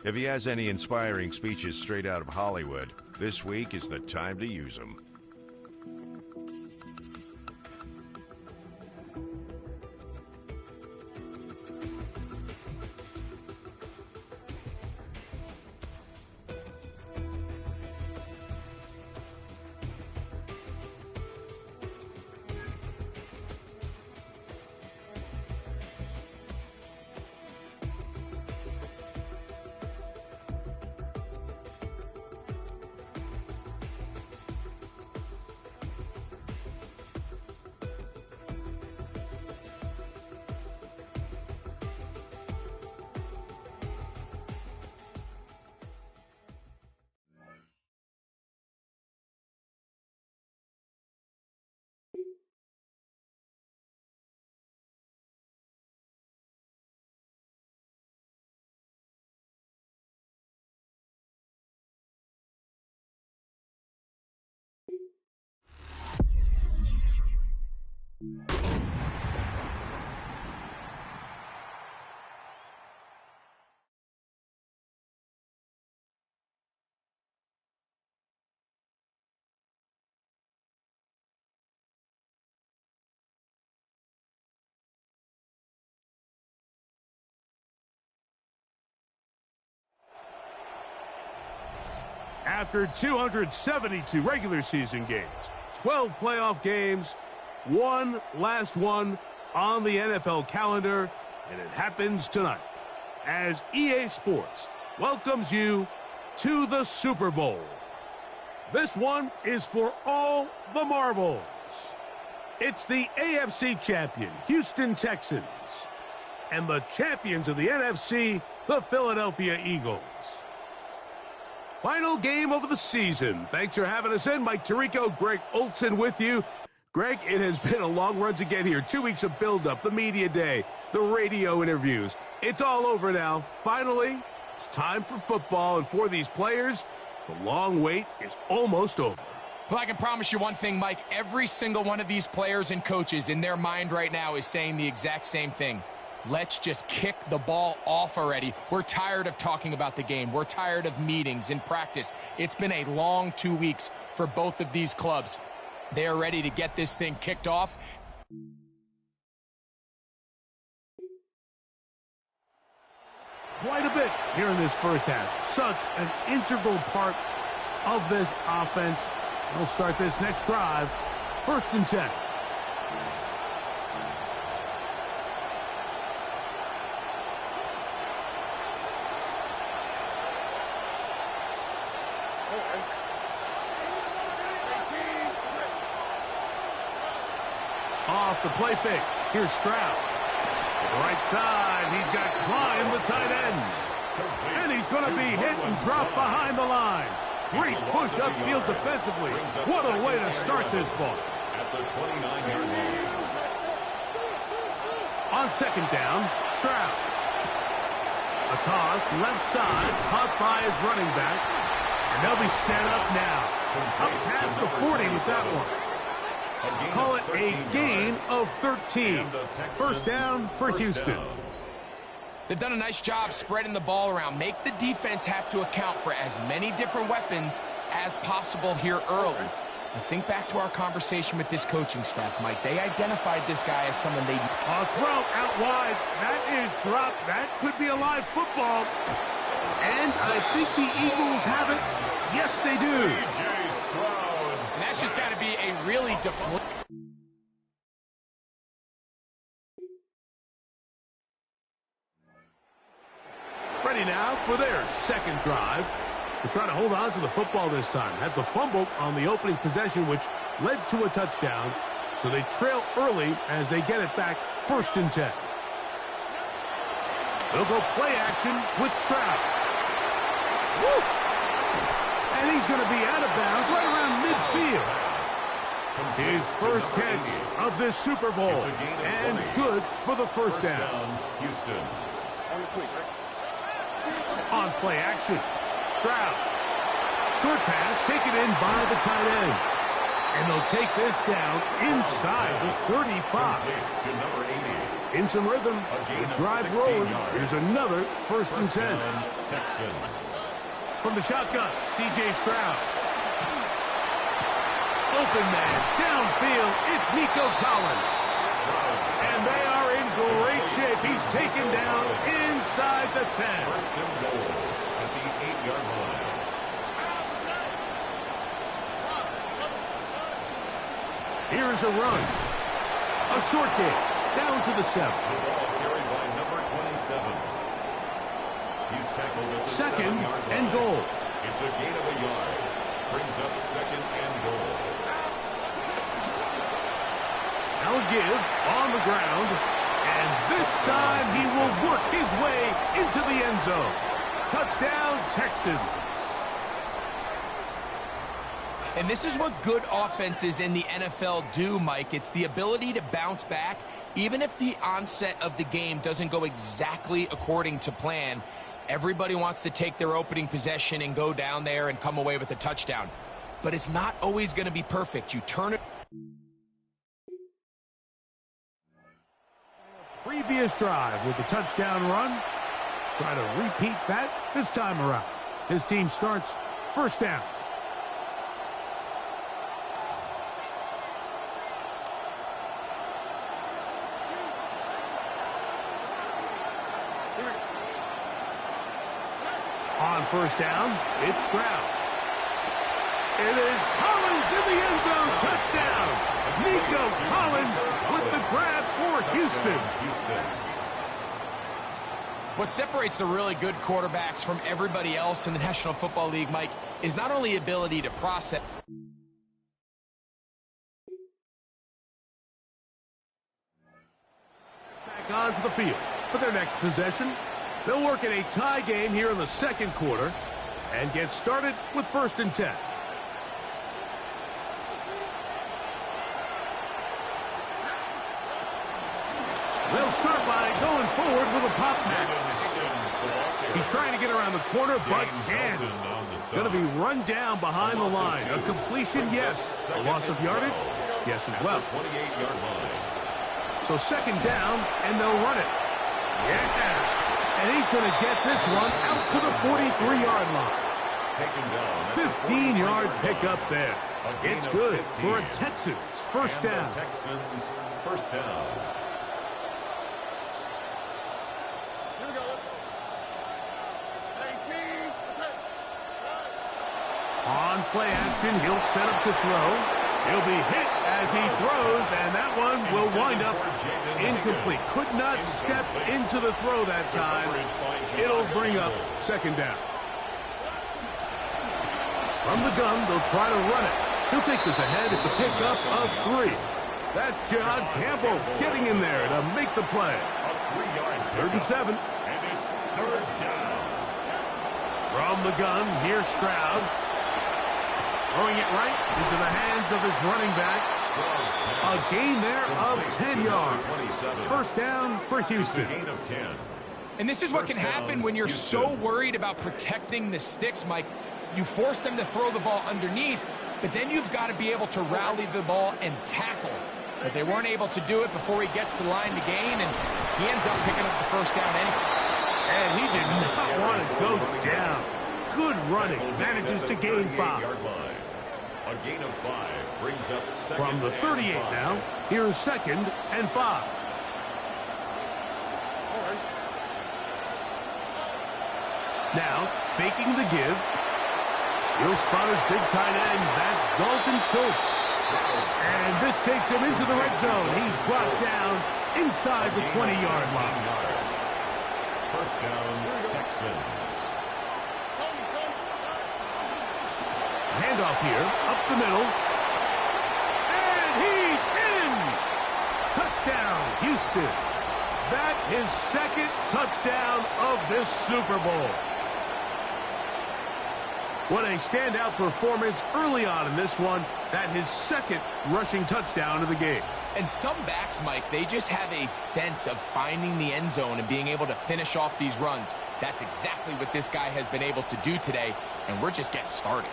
If he has any inspiring speeches straight out of Hollywood, this week is the time to use them. After 272 regular season games, 12 playoff games, one last one on the NFL calendar, and it happens tonight as EA Sports welcomes you to the Super Bowl. This one is for all the marbles. It's the AFC champion, Houston Texans, and the champions of the NFC, the Philadelphia Eagles. Final game of the season. Thanks for having us in. Mike Tirico, Greg Olson with you. Greg, it has been a long run to get here. 2 weeks of build-up, the media day, the radio interviews. It's all over now. Finally, it's time for football, and for these players, the long wait is almost over. Well, I can promise you one thing, Mike. Every single one of these players and coaches in their mind right now is saying the exact same thing. Let's just kick the ball off already. We're tired of talking about the game. We're tired of meetings and practice. It's been a long 2 weeks for both of these clubs. They are ready to get this thing kicked off. Quite a bit here in this first half. Such an integral part of this offense. We'll start this next drive. 1st and 10. Off the play fake. Here's Stroud. Right side, he's got Klein, the tight end. And he's going to be hit and dropped behind the line. Great push upfield defensively. What a way to start this ball. At the 29-yard line. On 2nd down, Stroud. A toss, left side, caught by his running back. And they'll be set up now. Up past the 40 with that one. Call it a gain of 13. 1st down for Houston. They've done a nice job spreading the ball around. Make the defense have to account for as many different weapons as possible here early. And think back to our conversation with this coaching staff, Mike. They identified this guy as someone they... A throw out wide. That is dropped. That could be a live football. And I think the Eagles have it. Yes, they do. And that's just got to be a really deflating. Ready now for their second drive. They're trying to hold on to the football this time. Had the fumble on the opening possession, which led to a touchdown. So they trail early as they get it back, 1st and 10. They'll go play action with Stroud. Woo! And he's going to be out of bounds right around midfield. His first catch of this Super Bowl. And good for the first down. Houston. On play action. Stroud. Short pass taken in by the tight end. And they'll take this down inside the 35. In some rhythm, the drive rolling. Here's another 1st and 10. From the shotgun, C.J. Stroud. Open man, downfield, it's Nico Collins. And they are in great shape. He's taken down inside the 10. 1st and goal at the 8-yard line. Here's a run. A short kick down to the 7. The ball carried by number 27. He's tackled at the 2nd 7-yard line. and goal. It's a gain of a yard. Brings up 2nd and goal. Now a give on the ground. And this time he will work his way into the end zone. Touchdown, Texans. And this is what good offenses in the NFL do, Mike. It's the ability to bounce back, even if the onset of the game doesn't go exactly according to plan. Everybody wants to take their opening possession and go down there and come away with a touchdown. But it's not always going to be perfect. You turn it. Previous drive with the touchdown run. Try to repeat that this time around. His team starts 1st down. On 1st down, it's Stroud. It is Collins in the end zone. Touchdown. Nico Collins with the grab for Houston. What separates the really good quarterbacks from everybody else in the National Football League, Mike, is not only ability to process. Back onto the field for their next possession. They'll work in a tie game here in the 2nd quarter and get started with 1st and 10. They'll start by going forward with a pop pass. He's trying to get around the corner, but can't. Going to be run down behind the line. A completion, yes. A loss of yardage, yes as well. So 2nd down, and they'll run it. Yeah. And he's going to get this one out to the 43-yard line. 15-yard pickup there. It's good for a Texans 1st down. Texans 1st down. On play action, he'll set up to throw. He'll be hit as he throws, and that one will wind up incomplete. Could not step into the throw that time. It'll bring up 2nd down. From the gun, they'll try to run it. He'll take this ahead. It's a pickup of 3. That's John Campbell getting in there to make the play. 3rd and 7. And it's 3rd down. From the gun, here's Stroud. Throwing it right into the hands of his running back. A gain there of 10 yards. 1st down for Houston. And this is what can happen when you're so worried about protecting the sticks, Mike. You force them to throw the ball underneath, but then you've got to be able to rally the ball and tackle. But they weren't able to do it before he gets the line to gain, and he ends up picking up the 1st down anyway. And he did not want to go down. Good running. Manages to gain 5. A gain of 5 brings up 2nd From the 38 now, here's 2nd and 5. Now, faking the give. He'll spot his big tight end. That's Dalton Schultz. And this takes him into the red zone. He's brought down inside the 20-yard line. First down, Texans. Handoff here, up the middle. And he's in! Touchdown, Houston. That is second touchdown of this Super Bowl. What a standout performance early on in this one. That his second rushing touchdown of the game. And some backs, Mike, they just have a sense of finding the end zone and being able to finish off these runs. That's exactly what this guy has been able to do today, and we're just getting started.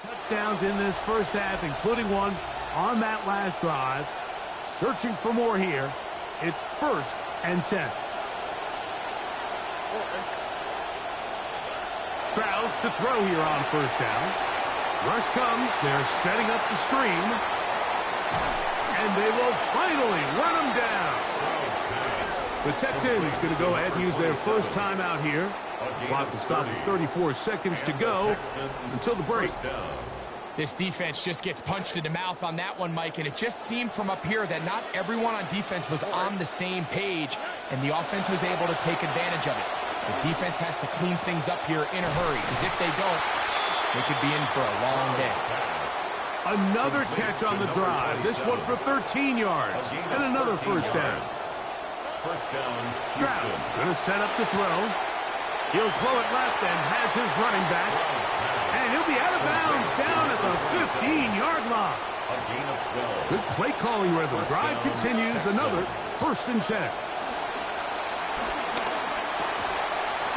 Touchdowns in this first half, including one on that last drive. Searching for more here. It's 1st and 10. Stroud to throw here on first down. Rush comes. They're setting up the screen. And they will finally run him down. The Texans going to go ahead and use their first timeout here. Clock will stop at 34 seconds to go until the break. This defense just gets punched in the mouth on that one, Mike, and it just seemed from up here that not everyone on defense was on the same page, and the offense was able to take advantage of it. The defense has to clean things up here in a hurry, because if they don't, they could be in for a long day. Another catch on the drive, this one for 13 yards, and another first down. Stroud going to set up the throw. He'll throw it left and has his running back. And he'll be out of bounds down at the 15-yard line. Good play calling rhythm. Drive continues. Another 1st and 10.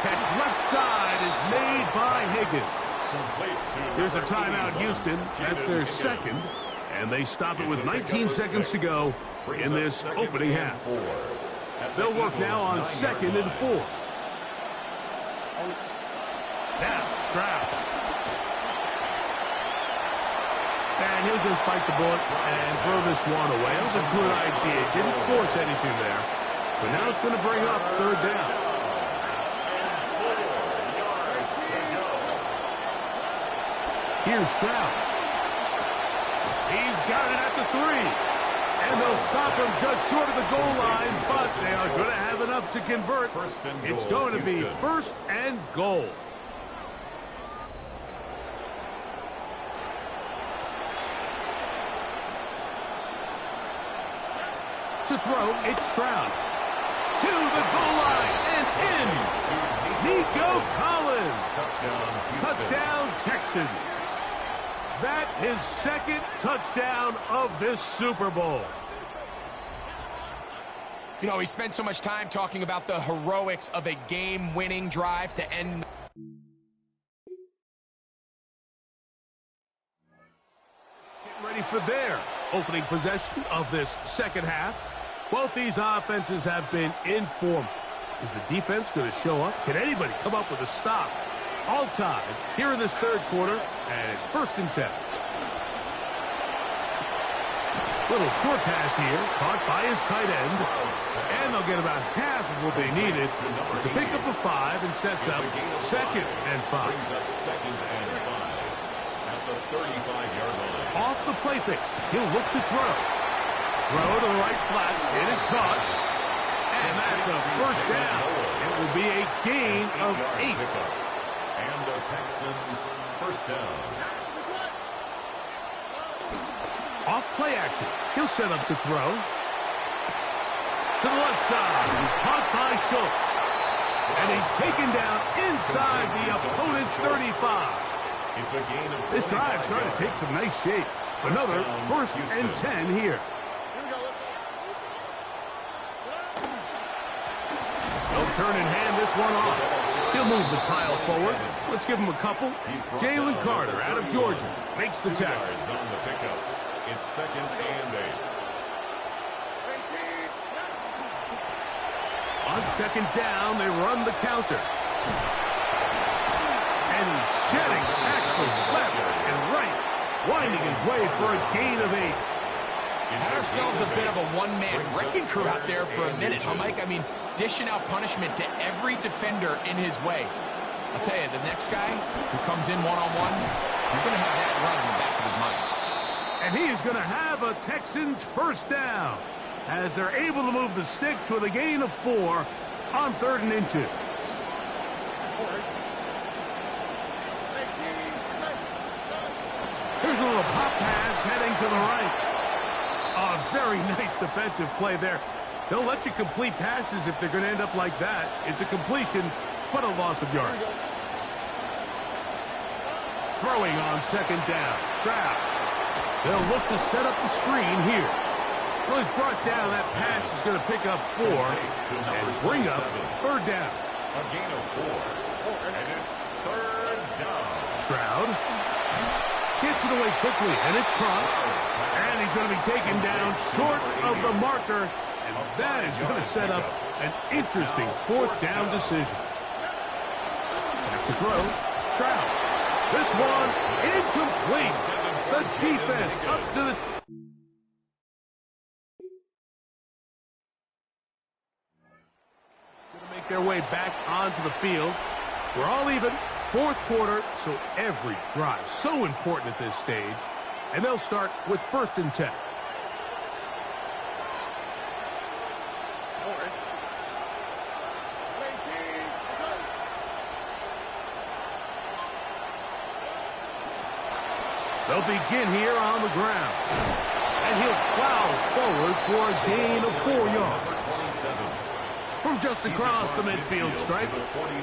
Catch left side is made by Higgins. Here's a timeout, Houston. That's their second. And they stop it with 19 seconds to go in this opening half. They'll work now on 2nd and 4. Now, Stroud. And he'll just bite the bullet and throw this one away. That was a good idea. Didn't force anything there. But now it's going to bring up 3rd down. Here's Stroud. He's got it at the 3. And they'll stop him just short of the goal line, but they are going to have enough to convert. It's going to be 1st and goal. To throw, it's Stroud. To the goal line and in. Nico Collins. Touchdown, Texans. That is second touchdown of this Super Bowl. You know, we spent so much time talking about the heroics of a game-winning drive to end. Getting ready for their opening possession of this second half. Both these offenses have been in form. Is the defense going to show up? Can anybody come up with a stop? All tied here in this 3rd quarter, and it's 1st and 10. Little short pass here, caught by his tight end, and they'll get about half of what they needed. It's a pickup of 5 and sets up 2nd and 5. At the 35-yard line. Off the play fake, he'll look to throw. Throw to the right flat, it is caught, and that's a 1st down. It will be a gain of 8. And the Texans 1st down. Off play action. He'll set up to throw. To the left side. Caught by Schultz. And he's taken down inside the opponent's 35. It's a gain of this drive starting to take some nice shape. Another 1st and 10 here. They'll turn and hand this one off. He'll move the pile forward. Let's give him a couple. Jalen Carter out of Georgia makes the tackle. On the pickup. It's 2nd and 8. On 2nd down, they run the counter. And he's shedding tackles left and right. winding his way for a gain of 8. Had ourselves a bit of a one-man wrecking crew out there for a minute, huh, Mike? I mean, dishing out punishment to every defender in his way. I'll tell you, the next guy who comes in one-on-one, he's going to have that run in the back of his mind. And he is going to have a Texans first down as they're able to move the sticks with a gain of 4 on 3rd and inches. Here's a little pop pass heading to the right. A very nice defensive play there. They'll let you complete passes if they're going to end up like that. It's a completion, but a loss of yards. Throwing on 2nd down. Stroud. They'll look to set up the screen here. Well, he's brought down. That pass is going to pick up 4 and bring up 3rd down. A gain of 4. And it's 3rd down. Stroud gets it away quickly, and it's Crump. And he's going to be taken down short of the marker. And that is going to set up an interesting 4th down decision. Back to throw. Stroud. This one's incomplete. The defense up to the... Going to make their way back onto the field. We're all even. 4th quarter, so every drive so important at this stage. And they'll start with 1st and 10. They'll begin here on the ground. And he'll plow forward for a gain of 4 yards. From just across the midfield stripe,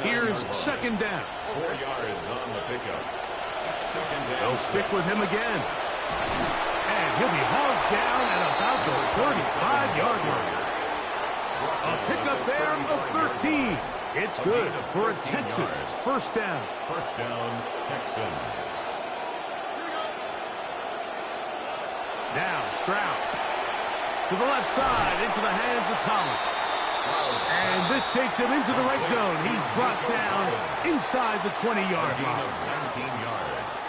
here's 2nd down. 4 yards on the pickup. 2nd down. They'll stick with him again. And he'll be hauled down at about the 35-yard line. A pickup there of 13. It's good for a Texans first down. First down, Texans. Now Stroud to the left side into the hands of Collins. And this takes him into the red zone. He's brought down inside the 20-yard line.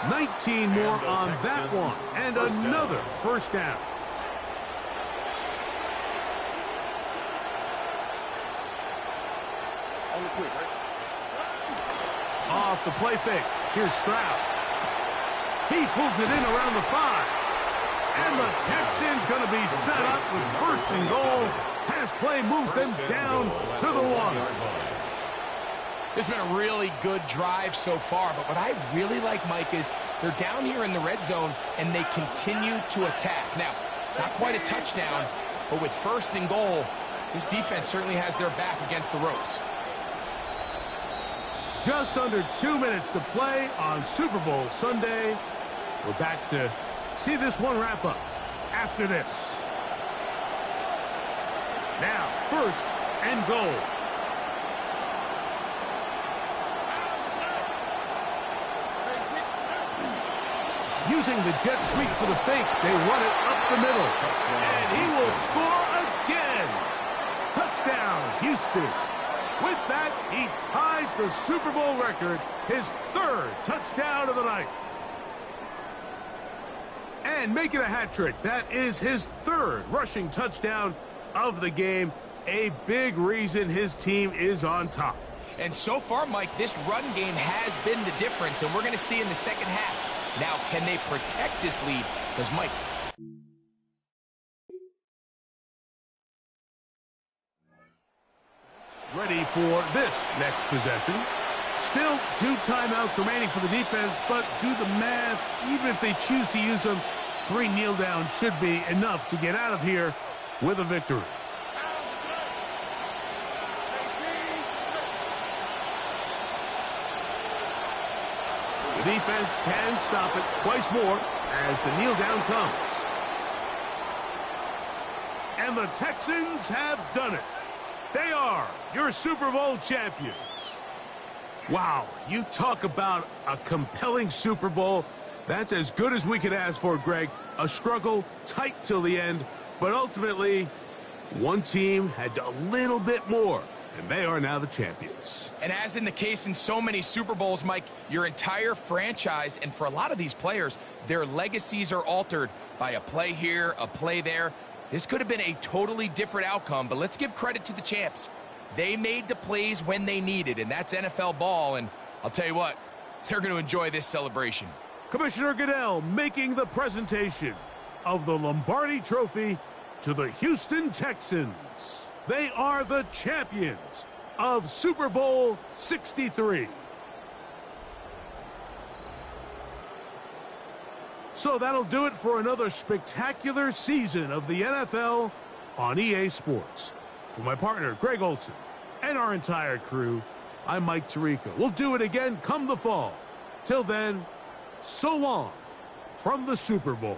19 more on that one. And another first down. Off the play fake. Here's Stroud. He pulls it in around the 5. And the Texans going to be set up with 1st and goal. Pass play moves them down to the 1. This has been a really good drive so far, but what I really like, Mike, is they're down here in the red zone, and they continue to attack. Now, not quite a touchdown, but with 1st and goal, this defense certainly has their back against the ropes. Just under 2 minutes to play on Super Bowl Sunday. We're back to see this one wrap up after this. Now, 1st and goal. Using the jet sweep for the fake, they run it up the middle. And he will score again. Touchdown, Houston. With that, he ties the Super Bowl record, his 3rd touchdown of the night. And making a hat trick. That is his 3rd rushing touchdown of the game. A big reason his team is on top. And so far, Mike, this run game has been the difference, and we're going to see in the second half. Now, can they protect this lead? Because, Mike... Ready for this next possession. Still 2 timeouts remaining for the defense, but do the math. Even if they choose to use them, 3 kneel downs should be enough to get out of here with a victory. The defense can stop it twice more as the kneel down comes. And the Texans have done it. They are your Super Bowl champions. Wow, you talk about a compelling Super Bowl. That's as good as we could ask for, Greg. A struggle, tight till the end, but ultimately, one team had a little bit more and they are now the champions. And as in the case in so many Super Bowls, Mike, your entire franchise, and for a lot of these players, their legacies are altered by a play here, a play there. This could have been a totally different outcome, but let's give credit to the champs. They made the plays when they needed, and that's NFL ball, and I'll tell you what, they're going to enjoy this celebration. Commissioner Goodell making the presentation of the Lombardi Trophy to the Houston Texans. They are the champions of Super Bowl 63. So that'll do it for another spectacular season of the NFL on EA Sports. For my partner, Greg Olson, and our entire crew, I'm Mike Tirico. We'll do it again come the fall. Till then, so long from the Super Bowl.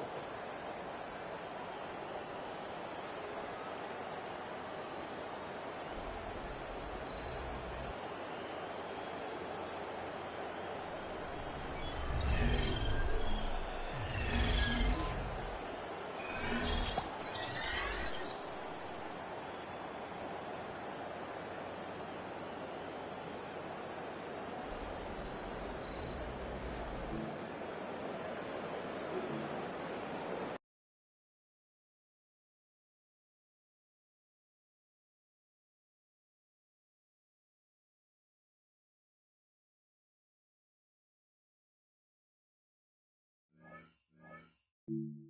Thank you.